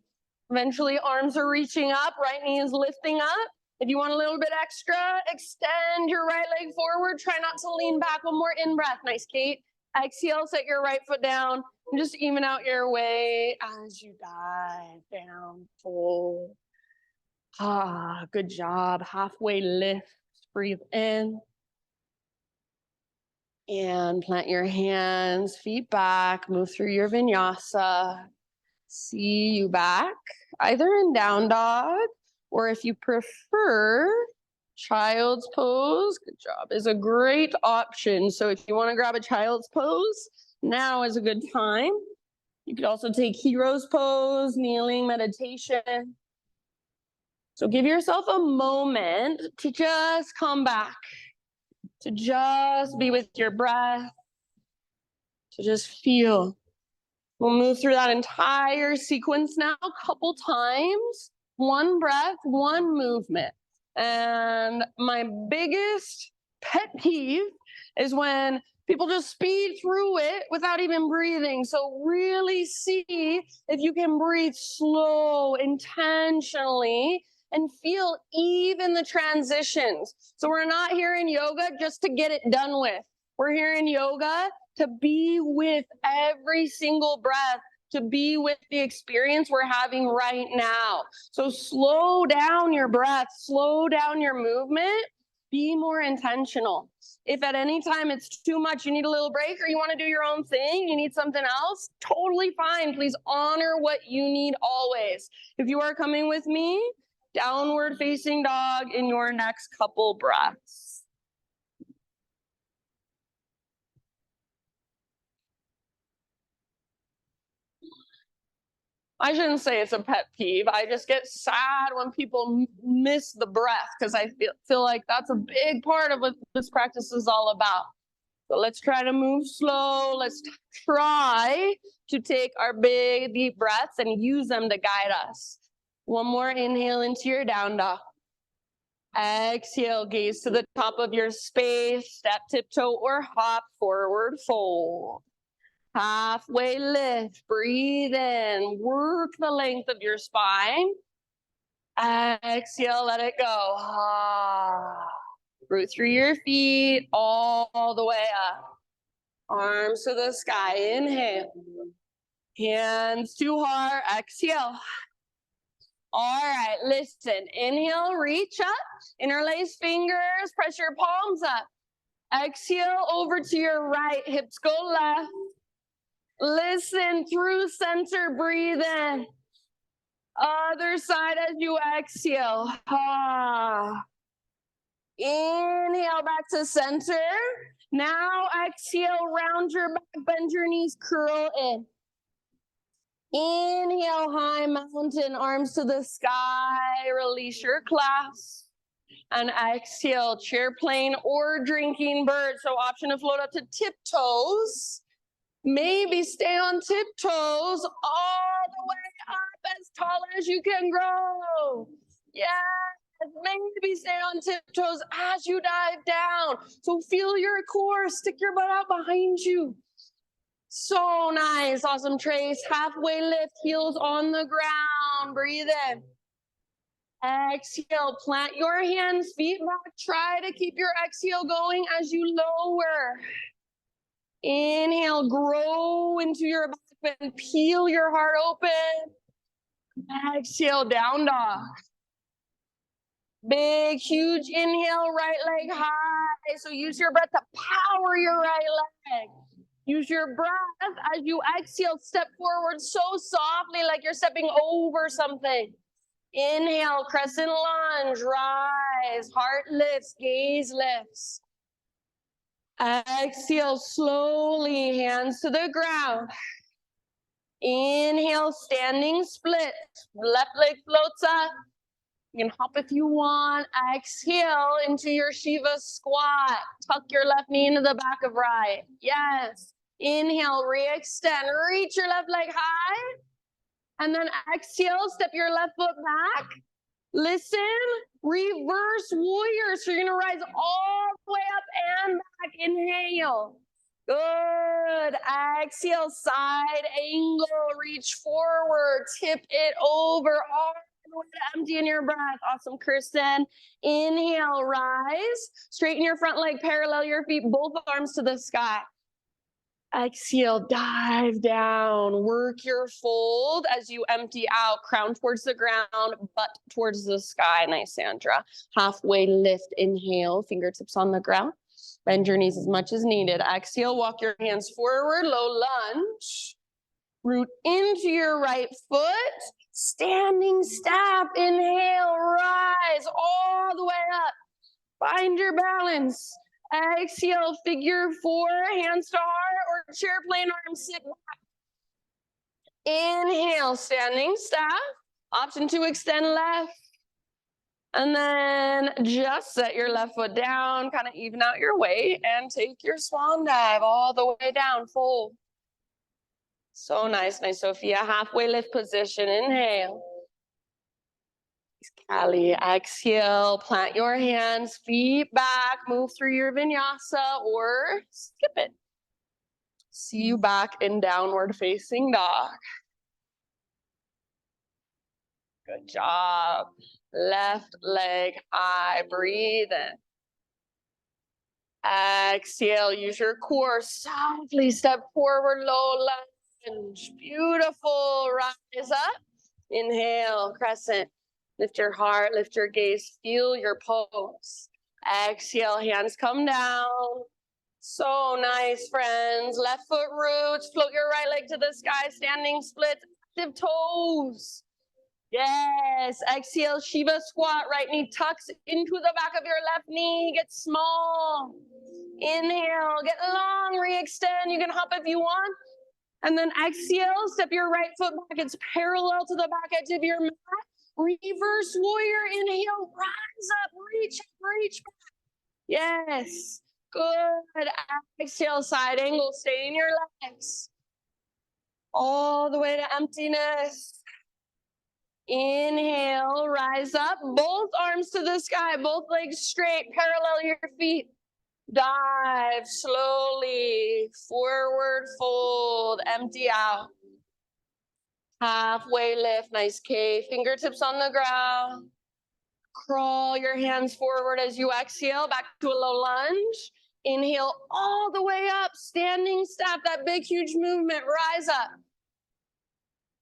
Eventually, arms are reaching up, right knee is lifting up. If you want a little bit extra, extend your right leg forward. Try not to lean back. One more in-breath. Nice, Kate. Exhale, set your right foot down. And just even out your way as you dive down, fold. Good job. Halfway lift. Breathe in. And plant your hands, feet back. Move through your vinyasa. See you back, either in down dog, or if you prefer, child's pose, good job, is a great option. So if you want to grab a child's pose, now is a good time. You could also take hero's pose, kneeling meditation. So give yourself a moment to just come back, to just be with your breath, to just feel. We'll move through that entire sequence now a couple times. One breath, one movement. And my biggest pet peeve is when people just speed through it without even breathing. So really see if you can breathe slow, intentionally, and feel even the transitions. So we're not here in yoga just to get it done with. We're here in yoga to be with every single breath, to be with the experience we're having right now. So slow down your breath, slow down your movement, be more intentional. If at any time it's too much, you need a little break, or you want to do your own thing, you need something else, totally fine. Please honor what you need always. If you are coming with me, downward facing dog in your next couple breaths. I shouldn't say it's a pet peeve. I just get sad when people miss the breath, because I feel like that's a big part of what this practice is all about. So let's try to move slow. Let's try to take our big deep breaths and use them to guide us. One more inhale into your down dog. Exhale, gaze to the top of your space, step, tiptoe, or hop, forward fold. Halfway lift, breathe in, work the length of your spine. Exhale, let it go. Root through your feet all the way up. Arms to the sky, inhale. Hands to heart, exhale. All right, listen, inhale, reach up, interlace fingers, press your palms up. Exhale, over to your right, hips go left. Listen through center, breathe in. Other side as you exhale. Inhale back to center. Now exhale, round your back, bend your knees, curl in. Inhale, high mountain, arms to the sky, release your clasp. And exhale, chair plane or drinking bird. So option to float up to tiptoes. Maybe stay on tiptoes all the way up as tall as you can grow. Yes, maybe stay on tiptoes as you dive down. So feel your core, stick your butt out behind you. So nice, awesome trace. Halfway lift, heels on the ground. Breathe in. Exhale, plant your hands, feet back. Try to keep your exhale going as you lower. Inhale, grow into your back bend, peel your heart open. Exhale, down dog. Big, huge inhale, right leg high. So use your breath to power your right leg. Use your breath as you exhale, step forward so softly like you're stepping over something. Inhale, crescent lunge, rise, heart lifts, gaze lifts. Exhale, slowly, hands to the ground. Inhale, standing split, left leg floats up. You can hop if you want. Exhale into your Shiva squat. Tuck your left knee into the back of right. Yes. Inhale, re-extend, reach your left leg high. And then exhale, step your left foot back. Listen, reverse warrior. So you're gonna rise all the way up and back. Inhale. Good. Exhale, side angle, reach forward, tip it over, all the way to empty in your breath. Awesome, Kristen. Inhale, rise. Straighten your front leg, parallel your feet, both arms to the sky. Exhale, dive down, work your fold as you empty out, crown towards the ground, butt towards the sky. Nice, Sandra. Halfway lift, inhale, fingertips on the ground. Bend your knees as much as needed. Exhale, walk your hands forward, low lunge. Root into your right foot. Standing step, inhale, rise all the way up. Find your balance. Exhale, figure four, hands to heart or chair plane, arms sit back. Inhale, standing staff. Option to extend left. And then just set your left foot down, kind of even out your weight and take your swan dive all the way down, fold. So nice, nice, Sophia. Halfway lift position, inhale. Callie, exhale, plant your hands, feet back, move through your vinyasa or skip it. See you back in downward facing dog. Good job. Left leg high, breathe in. Exhale, use your core, softly step forward, low lunge. Beautiful, rise up. Inhale, crescent. Lift your heart, lift your gaze, feel your pose. Exhale, hands come down. So nice, friends. Left foot roots, float your right leg to the sky, standing split, active toes. Yes, exhale, Shiva squat, right knee tucks into the back of your left knee, get small. Inhale, get long, re-extend, you can hop if you want. And then exhale, step your right foot back, it's parallel to the back edge of your mat. Reverse warrior, inhale, rise up, reach back. Yes, good. Exhale, side angle, stay in your legs. All the way to emptiness. Inhale, rise up, both arms to the sky, both legs straight, parallel your feet. Dive slowly, forward fold, empty out. Halfway lift, nice K, fingertips on the ground. Crawl your hands forward as you exhale, back to a low lunge. Inhale all the way up, standing step, that big, huge movement, rise up.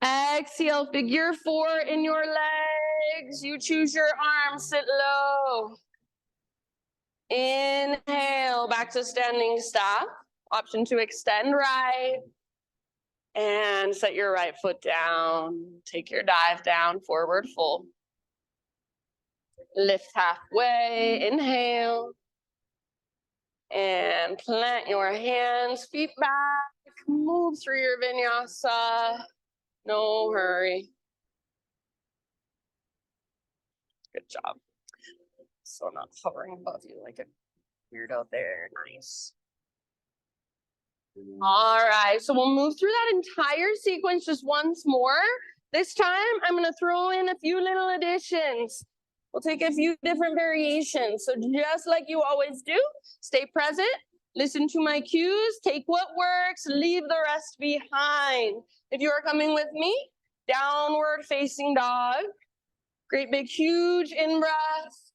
Exhale, figure four in your legs. You choose your arms, sit low. Inhale, back to standing staff. Option to extend right. And set your right foot down. Take your dive down, forward fold. Lift halfway, inhale. And plant your hands, feet back. Move through your vinyasa. No hurry. Good job. So not hovering above you like a weirdo there. Nice. All right, so we'll move through that entire sequence just once more. This time, I'm going to throw in a few little additions. We'll take a few different variations. So just like you always do, stay present, listen to my cues, take what works, leave the rest behind. If you are coming with me, downward facing dog. Great big huge in-breath.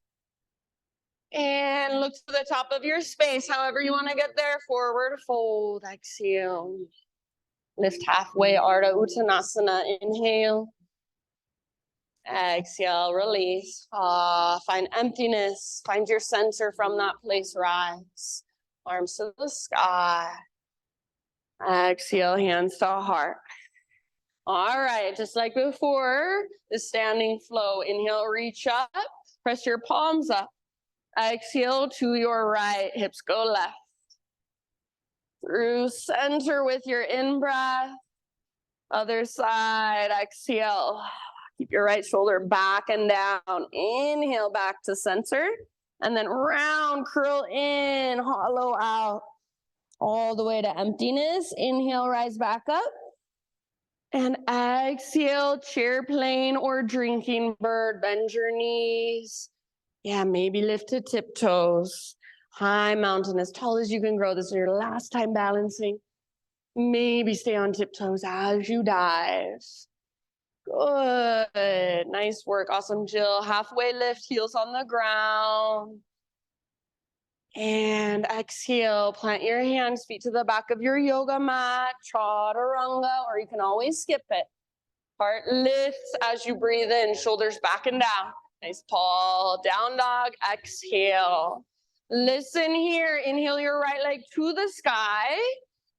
And look to the top of your space, however you want to get there. Forward fold, exhale. Lift halfway, Ardha Uttanasana, inhale. Exhale, release. Find emptiness, find your center from that place, rise. Arms to the sky. Exhale, hands to heart. All right, just like before, the standing flow. Inhale, reach up, press your palms up. Exhale to your right, hips go left. Through center with your in-breath. Other side, exhale. Keep your right shoulder back and down. Inhale back to center. And then round, curl in, hollow out. All the way to emptiness. Inhale, rise back up. And exhale, chair plane or drinking bird. Bend your knees. Yeah, maybe lift to tiptoes. High mountain, as tall as you can grow. This is your last time balancing. Maybe stay on tiptoes as you dive. Good. Nice work. Awesome, Jill. Halfway lift, heels on the ground. And exhale, plant your hands, feet to the back of your yoga mat, chaturanga, or you can always skip it. Heart lifts as you breathe in, shoulders back and down. Nice tall down dog, exhale. Listen here, inhale your right leg to the sky.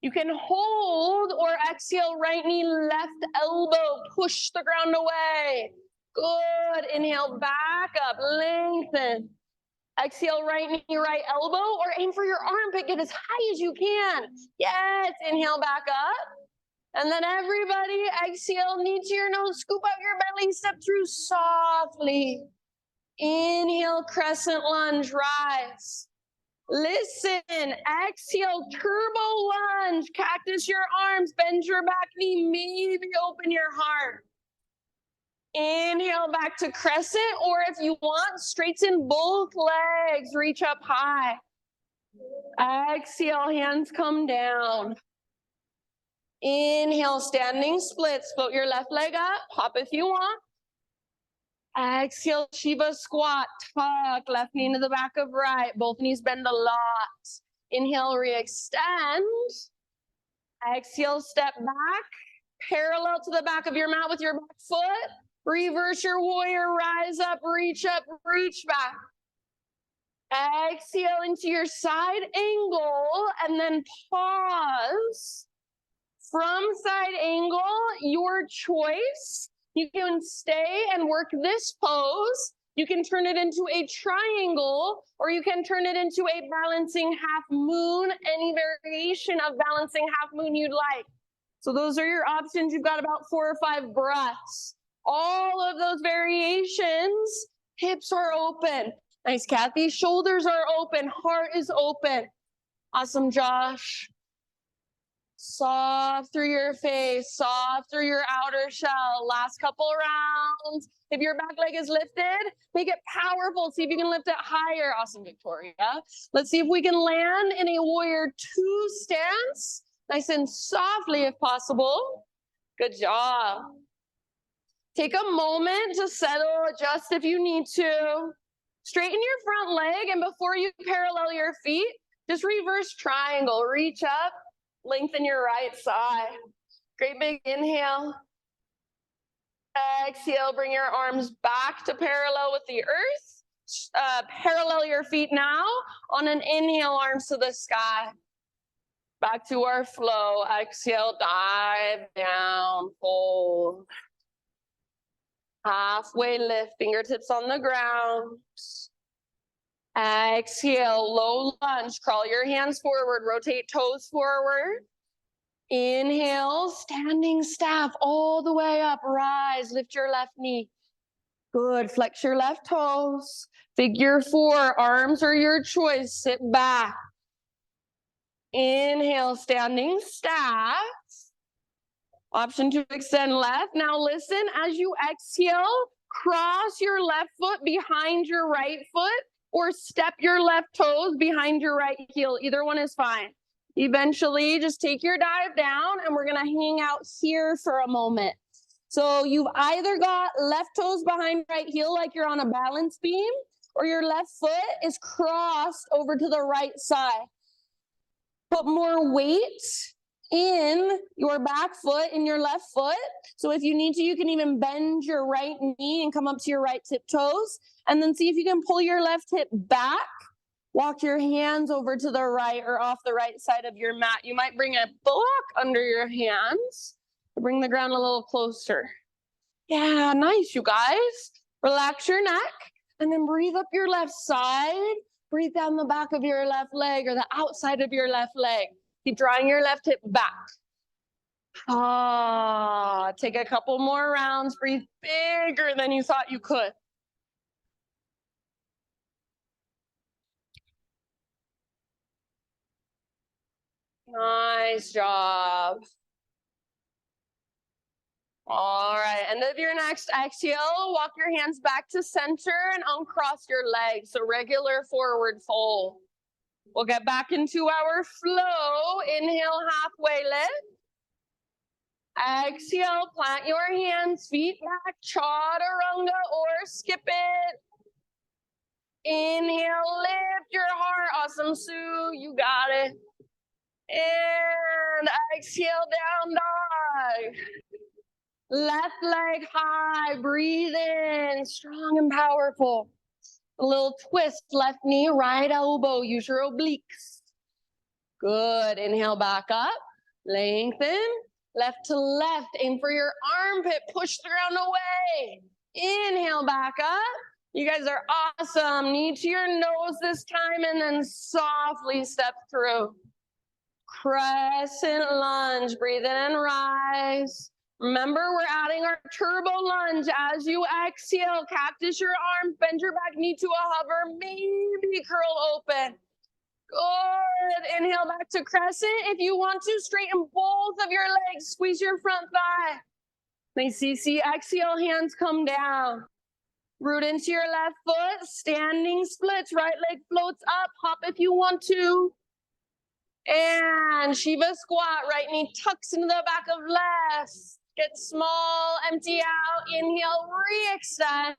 You can hold or exhale, right knee, left elbow, push the ground away. Good, inhale back up, lengthen. Exhale, right knee, right elbow, or aim for your armpit, get as high as you can. Yes, inhale back up. And then everybody, exhale, knee to your nose, scoop out your belly, step through softly. Inhale, crescent lunge, rise. Listen, exhale, turbo lunge, cactus your arms, bend your back knee, maybe open your heart. Inhale back to crescent, or if you want, straighten both legs, reach up high. Exhale, hands come down. Inhale, standing splits, float your left leg up, hop if you want. Exhale, Shiva squat, tuck, left knee into the back of right, both knees bend a lot. Inhale, re-extend. Exhale, step back, parallel to the back of your mat with your back foot. Reverse your warrior, rise up, reach back. Exhale into your side angle, and then pause. From side angle, your choice. You can stay and work this pose. You can turn it into a triangle, or you can turn it into a balancing half moon, any variation of balancing half moon you'd like. So those are your options. You've got about 4 or 5 breaths. All of those variations, hips are open. Nice, Kathy. Shoulders are open. Heart is open. Awesome, Josh. Soft through your face, soft through your outer shell. Last couple rounds. If your back leg is lifted, make it powerful. See if you can lift it higher. Awesome, Victoria. Let's see if we can land in a warrior 2 stance. Nice and softly if possible. Good job. Take a moment to settle, adjust if you need to. Straighten your front leg, and before you parallel your feet, just reverse triangle. Reach up, lengthen your right side. Great big inhale. Exhale, bring your arms back to parallel with the earth. Parallel your feet now. On an inhale, arms to the sky. Back to our flow. Exhale, dive down, fold. Halfway lift, fingertips on the ground. Exhale, low lunge, crawl your hands forward, rotate toes forward. Inhale, standing staff all the way up, rise, lift your left knee. Good, flex your left toes. Figure 4, arms are your choice. Sit back. Inhale, standing staff. Option to extend left. Now listen, as you exhale, cross your left foot behind your right foot or step your left toes behind your right heel. Either one is fine. Eventually, just take your dive down and we're gonna hang out here for a moment. So you've either got left toes behind right heel like you're on a balance beam, or your left foot is crossed over to the right side. Put more weight in your back foot, in your left foot. So if you need to, you can even bend your right knee and come up to your right tiptoes. And then see if you can pull your left hip back. Walk your hands over to the right or off the right side of your mat. You might bring a block under your hands to bring the ground a little closer. Yeah, nice, you guys. Relax your neck and then breathe up your left side. Breathe down the back of your left leg or the outside of your left leg. Keep drawing your left hip back. Take a couple more rounds. Breathe bigger than you thought you could. Nice job. All right, end of your next exhale, walk your hands back to center and uncross your legs. So regular forward fold. We'll get back into our flow. Inhale, halfway lift. Exhale, plant your hands, feet back, chaturanga or skip it. Inhale, lift your heart. Awesome, Sue, you got it. And exhale, down dog. Left leg high, breathe in, strong and powerful. A little twist, left knee, right elbow, use your obliques. Good, inhale back up, lengthen, left to left, aim for your armpit, push the ground away. Inhale back up, you guys are awesome. Knee to your nose this time and then softly step through. Crescent lunge, breathe in and rise. Remember, we're adding our turbo lunge. As you exhale, cactus your arms, bend your back knee to a hover, maybe curl open. Good. Inhale back to crescent. If you want to, straighten both of your legs. Squeeze your front thigh. Nice, CC. Exhale, hands come down. Root into your left foot. Standing splits. Right leg floats up. Hop if you want to. And Shiva squat. Right knee tucks into the back of left. Get small, empty out. Inhale, re-extend.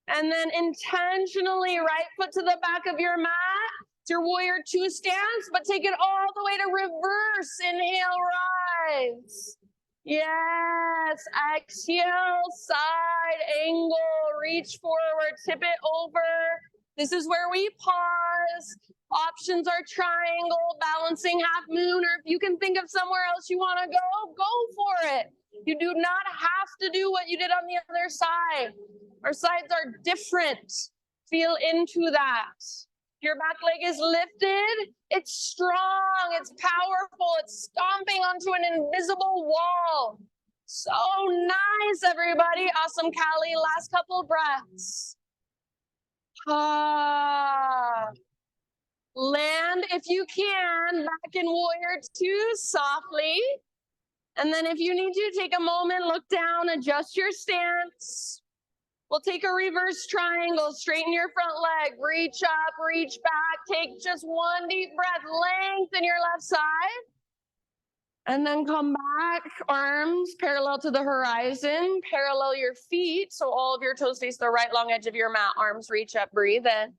And then intentionally right foot to the back of your mat. It's your warrior 2 stance, but take it all the way to reverse. Inhale, rise. Yes, exhale, side angle, reach forward, tip it over. This is where we pause. Options are triangle, balancing half moon, or if you can think of somewhere else you want to go for it. You do not have to do what you did on the other side. Our sides are different. Feel into that. Your back leg is lifted. It's strong. It's powerful. It's stomping onto an invisible wall. So nice, everybody. Awesome, Callie. Last couple breaths. Land, if you can, back in warrior 2 softly. And then if you need to, take a moment, look down, adjust your stance. We'll take a reverse triangle, straighten your front leg, reach up, reach back, take just one deep breath, lengthen your left side. And then come back, arms parallel to the horizon, parallel your feet, so all of your toes face the right long edge of your mat, arms reach up, breathe in.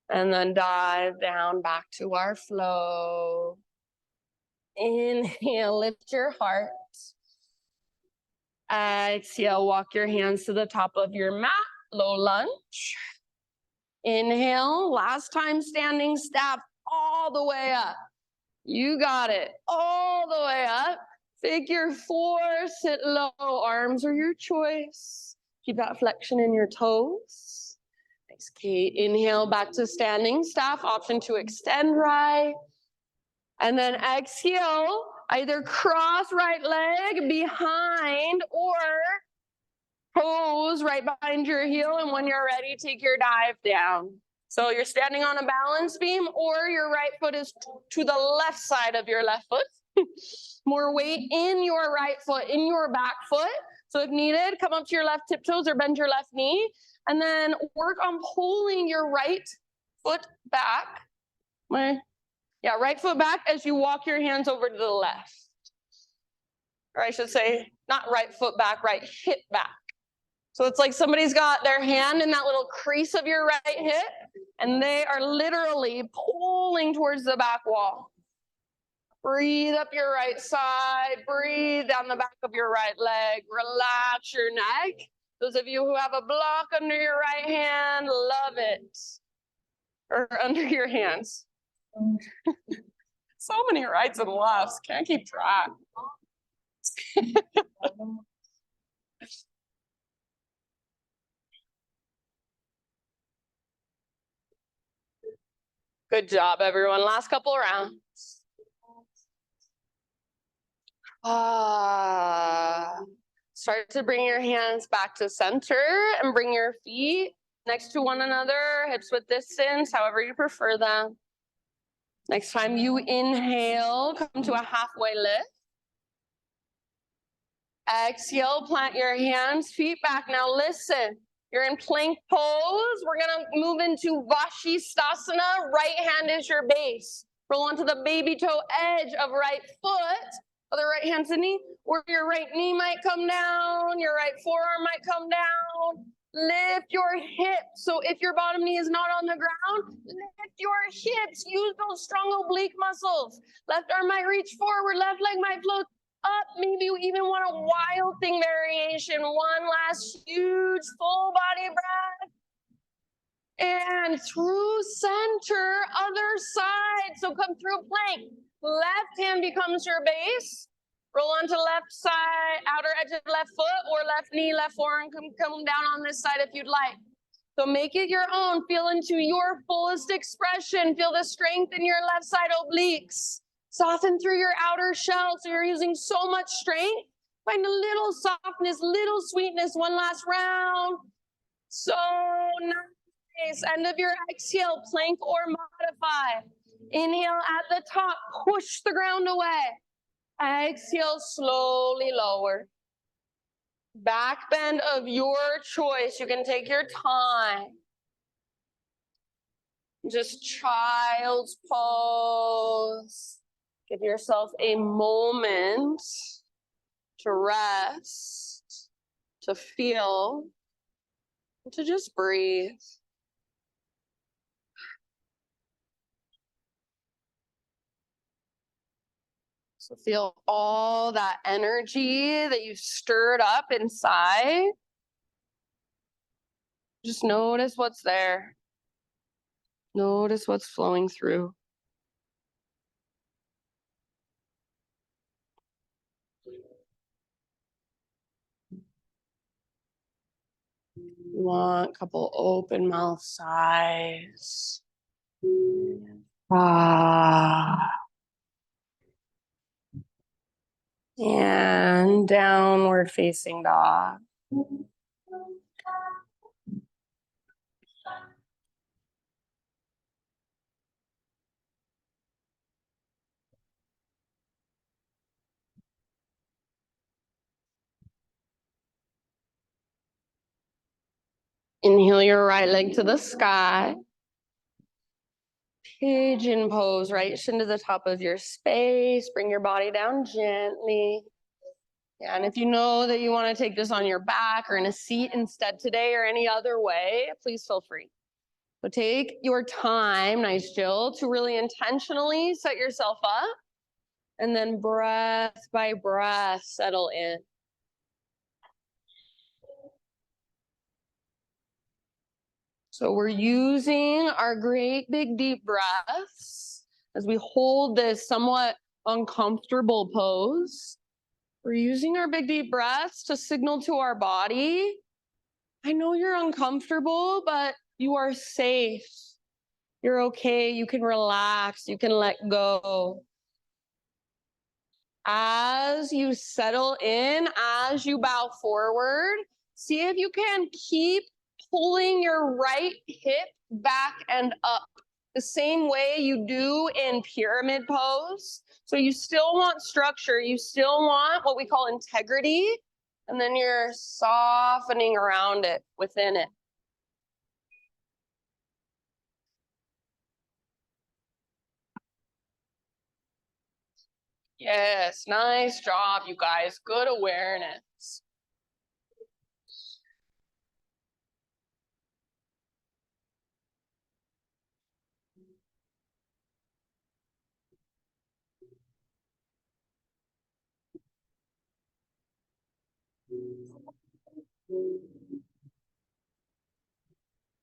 And then dive down back to our flow. Inhale, lift your heart. Exhale, walk your hands to the top of your mat, low lunge. Inhale, last time standing staff all the way up. You got it, all the way up. Figure 4, sit low, arms are your choice. Keep that flexion in your toes. Nice, Kate. Inhale, back to standing staff, option to extend right. And then exhale, either cross right leg behind or toes right behind your heel, and when you're ready, take your dive down. So you're standing on a balance beam, or your right foot is to the left side of your left foot. More weight in your right foot, in your back foot. So if needed, come up to your left tiptoes or bend your left knee, and then work on pulling your right foot back. Right foot back as you walk your hands over to the left. Or I should say, not right foot back, right hip back. So it's like somebody's got their hand in that little crease of your right hip, and they are literally pulling towards the back wall. Breathe up your right side, breathe down the back of your right leg, relax your neck. Those of you who have a block under your right hand, love it. Or under your hands. So many rights and lefts, can't keep track. Good job, everyone. Last couple rounds. Start to bring your hands back to center and bring your feet next to one another, hips width distance, however you prefer them. Next time you inhale, come to a halfway lift. Exhale, plant your hands, feet back. Now listen, you're in plank pose. We're gonna move into Vashisthasana. Right hand is your base. Roll onto the baby toe edge of right foot. Other right hand to knee, or your right knee might come down, your right forearm might come down. Lift your hips. So if your bottom knee is not on the ground, lift your hips. Use those strong oblique muscles. Left arm might reach forward, left leg might float up. Maybe you even want a wild thing variation. One last huge full body breath. And through center, other side. So come through plank. Left hand becomes your base. Roll onto left side, outer edge of left foot, or left knee, left forearm. Come down on this side if you'd like. So make it your own. Feel into your fullest expression. Feel the strength in your left side obliques. Soften through your outer shell. So you're using so much strength. Find a little softness, little sweetness. One last round. So nice. End of your exhale, plank or modify. Inhale at the top. Push the ground away. Exhale, slowly lower. Back bend of your choice. You can take your time. Just child's pose. Give yourself a moment to rest, to feel, to just breathe. So feel all that energy that you've stirred up inside. Just notice what's there. Notice what's flowing through. You want a couple open mouth sighs. And downward facing dog. Inhale your right leg to the sky. Pigeon pose, right shin to the top of your space. Bring your body down gently. Yeah, and if you know that you want to take this on your back or in a seat instead today or any other way, please feel free. So take your time, nice Jill, to really intentionally set yourself up, and then breath by breath, settle in. So we're using our great big deep breaths as we hold this somewhat uncomfortable pose. We're using our big deep breaths to signal to our body, I know you're uncomfortable, but you are safe. You're okay. You can relax. You can let go. As you settle in, as you bow forward, See if you can keep pulling your right hip back and up the same way you do in pyramid pose. So you still want structure, you still want what we call integrity, and then you're softening around it within it. Yes, nice job, you guys. Good awareness.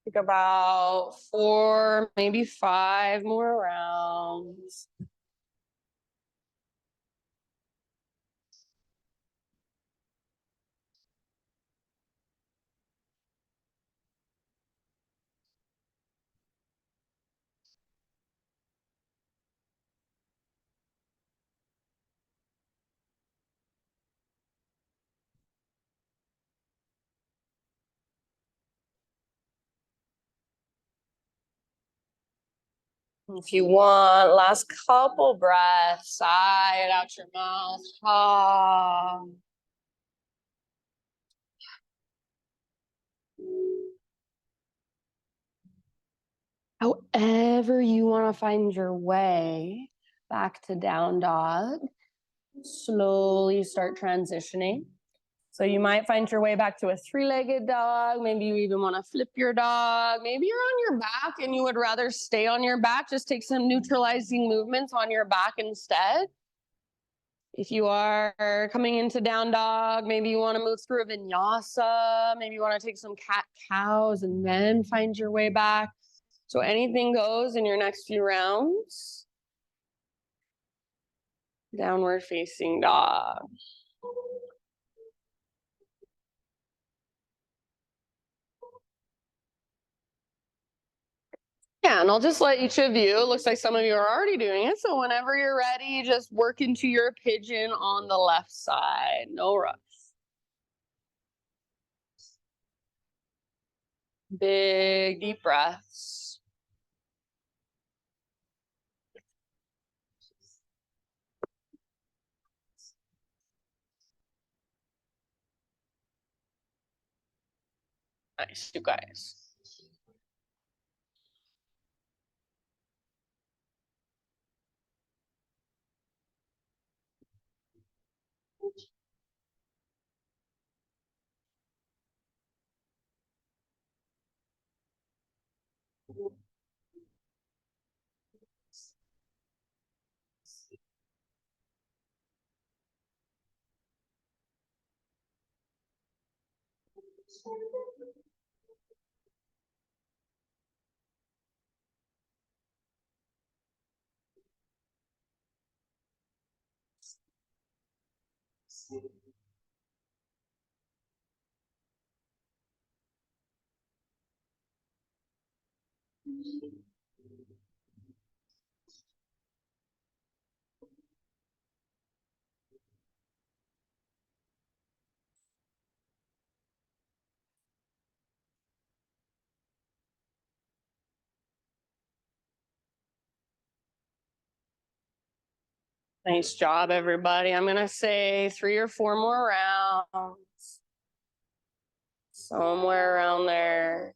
Take about 4, maybe 5 more rounds. If you want, last couple breaths, sigh it out your mouth. Ah. However you want to find your way back to down dog, slowly start transitioning. So you might find your way back to a 3-legged dog. Maybe you even want to flip your dog. Maybe you're on your back and you would rather stay on your back. Just take some neutralizing movements on your back instead. If you are coming into down dog, maybe you want to move through a vinyasa. Maybe you want to take some cat-cows and then find your way back. So anything goes in your next few rounds. Downward facing dog. Yeah, and I'll just let each of you, it looks like some of you are already doing it. So whenever you're ready, just work into your pigeon on the left side. No rush. Big, deep breaths. Nice, you guys. Nice job, everybody. I'm going to say 3 or 4 more rounds. Somewhere around there.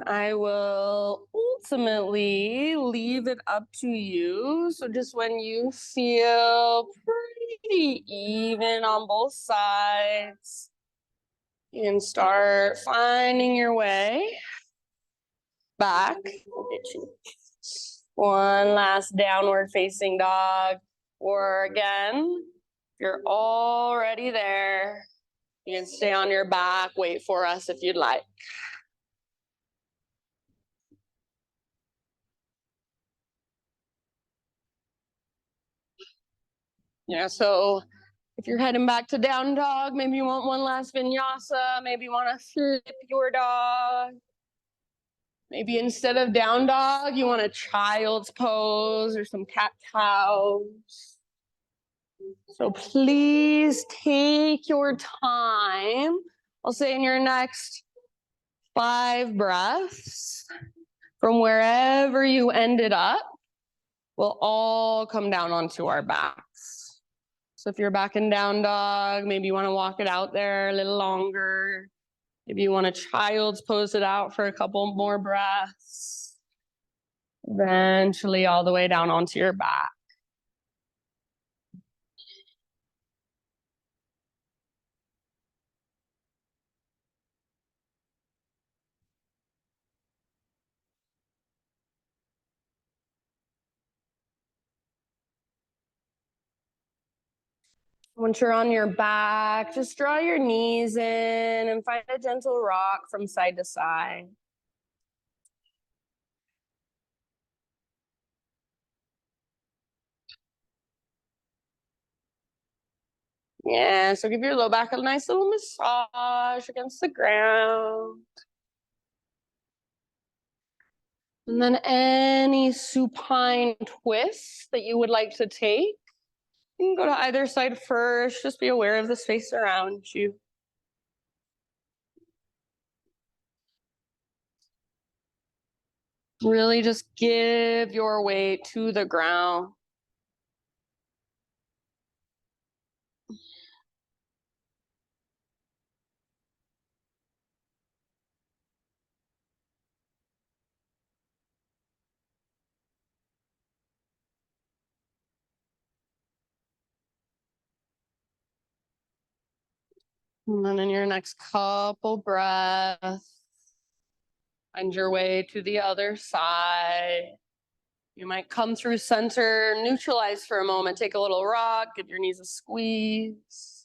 I will ultimately leave it up to you. So just when you feel pretty even on both sides, you can start finding your way back. I'll get you. One last downward facing dog. Or again, if you're already there, you can stay on your back, wait for us if you'd like. Yeah, so if you're heading back to down dog, maybe you want one last vinyasa, maybe you want to flip your dog. Maybe instead of down dog, you want a child's pose or some cat cows. So please take your time. I'll say in your next 5 breaths, from wherever you ended up, we'll all come down onto our backs. So if you're back in down dog, maybe you want to walk it out there a little longer. Maybe you want a child's pose it out for a couple more breaths. Eventually all the way down onto your back. Once you're on your back, just draw your knees in and find a gentle rock from side to side. Yeah, so give your low back a nice little massage against the ground. And then any supine twists that you would like to take, you can go to either side first. Just be aware of the space around you. Really just give your weight to the ground. And then in your next couple breaths, find your way to the other side. You might come through center, neutralize for a moment, take a little rock, give your knees a squeeze.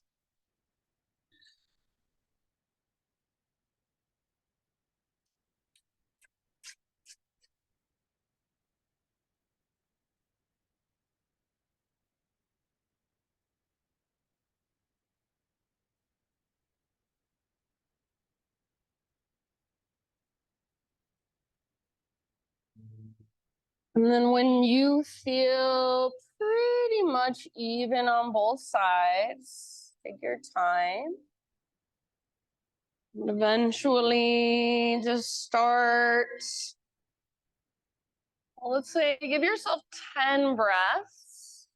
And then when you feel pretty much even on both sides, take your time. And eventually just start, let's say, give yourself 10 breaths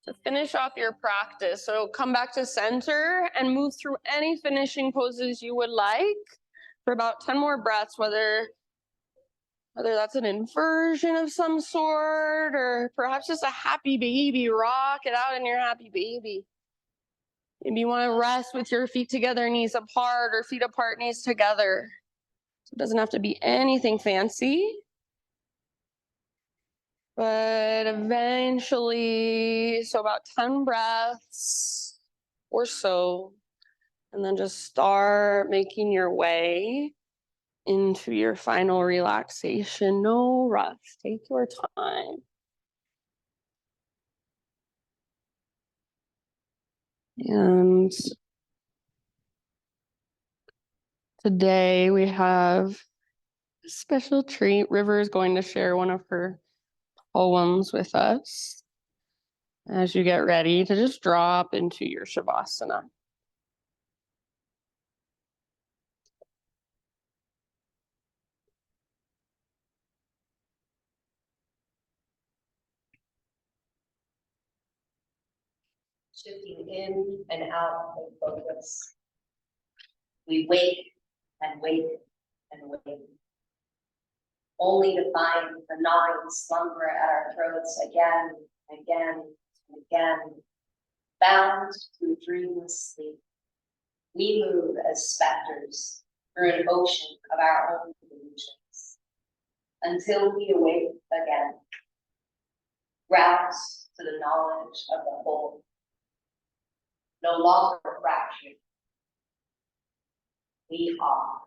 to finish off your practice. So come back to center and move through any finishing poses you would like for about 10 more breaths, whether that's an inversion of some sort or perhaps just a happy baby. Rock it out in your happy baby. Maybe you want to rest with your feet together, knees apart, or feet apart, knees together. So it doesn't have to be anything fancy. But eventually, so about 10 breaths or so, and then just start making your way into your final relaxation. No rush. Take your time. And today we have a special treat. River is going to share one of her poems with us as you get ready to just drop into your Shavasana. Shifting in and out of focus. We wait and wait and wait, only to find the gnawing slumber at our throats again and again and again, bound to dreamless sleep. We move as specters through an ocean of our own delusions, until we awake again, roused to the knowledge of the whole, no longer fractured. We are.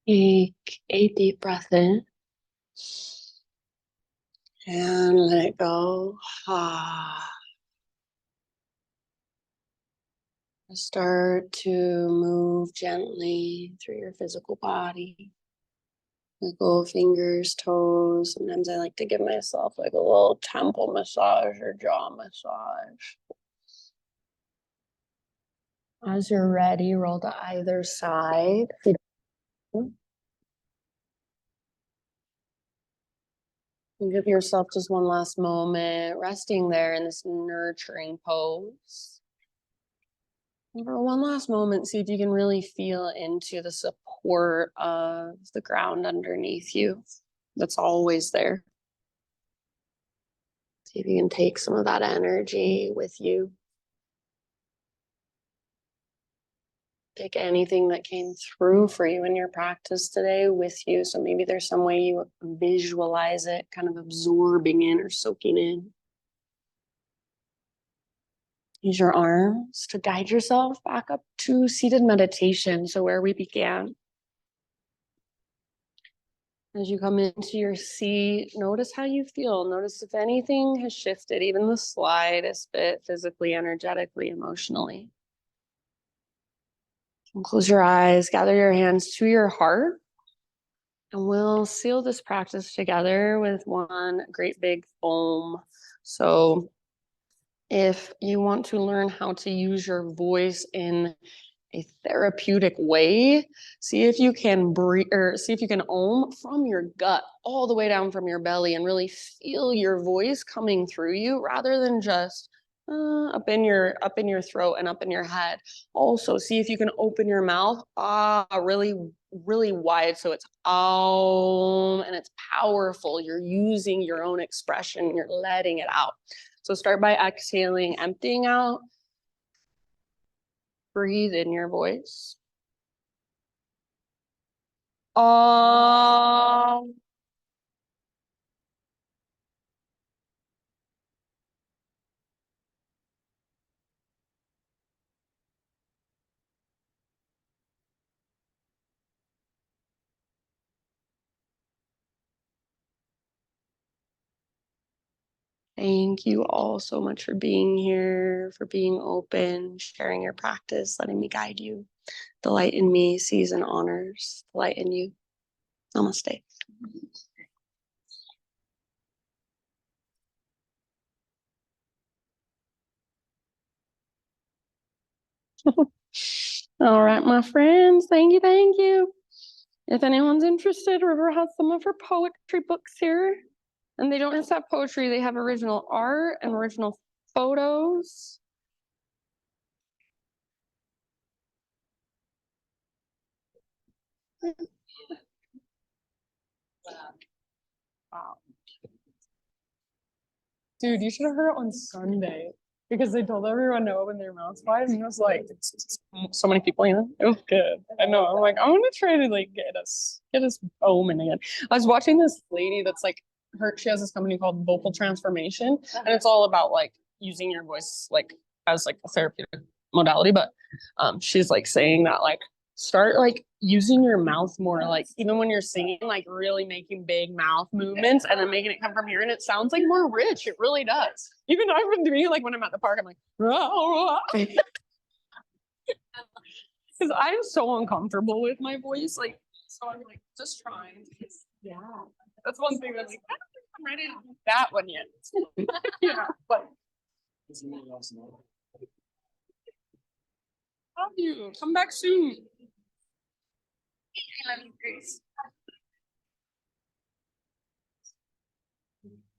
Take a deep breath in and let it go. Start to move gently through your physical body. Wiggle fingers, toes. Sometimes I like to give myself like a little temple massage or jaw massage. As you're ready, roll to either side. And give yourself just one last moment, resting there in this nurturing pose. And for one last moment, see if you can really feel into the support of the ground underneath you. That's always there. See if you can take some of that energy with you. Take anything that came through for you in your practice today with you. So maybe there's some way you visualize it, kind of absorbing in or soaking in. Use your arms to guide yourself back up to seated meditation. So where we began. As you come into your seat, notice how you feel. Notice if anything has shifted, even the slightest bit, physically, energetically, emotionally. And close your eyes, gather your hands to your heart, and we'll seal this practice together with one great big Om. So if you want to learn how to use your voice in a therapeutic way, see if you can breathe or see if you can Om from your gut all the way down from your belly and really feel your voice coming through you rather than just up in your throat and up in your head. Also, see if you can open your mouth really really wide so it's Om and it's powerful. You're using your own expression, you're letting it out. So start by exhaling, emptying out. Breathe in your voice. Thank you all so much for being here, for being open, sharing your practice, letting me guide you. The light in me sees and honors the light in you. Namaste. All right, my friends. Thank you. Thank you. If anyone's interested, River has some of her poetry books here. And they don't just have poetry, they have original art and original photos. Wow. Dude, you should have heard it on Sunday because they told everyone to open their mouths wide, and it was like so many people, you know. It was good. I know. I'm like, I'm gonna try to like get us omen again. I was watching this lady that's like she has this company called Vocal Transformation, and it's all about like using your voice like as like a therapeutic modality. But she's like saying that like start like using your mouth more, like even when you're singing, like really making big mouth movements and then making it come from here, and it sounds like more rich. It really does. Even I've been doing like when I'm at the park, I'm like rah, rah. Because I'm so uncomfortable with my voice, like, so I'm like just trying. Yeah, that's one thing that's like, I don't think I'm ready to do that one yet. Yeah, but love you. Come back soon. I love you, Grace.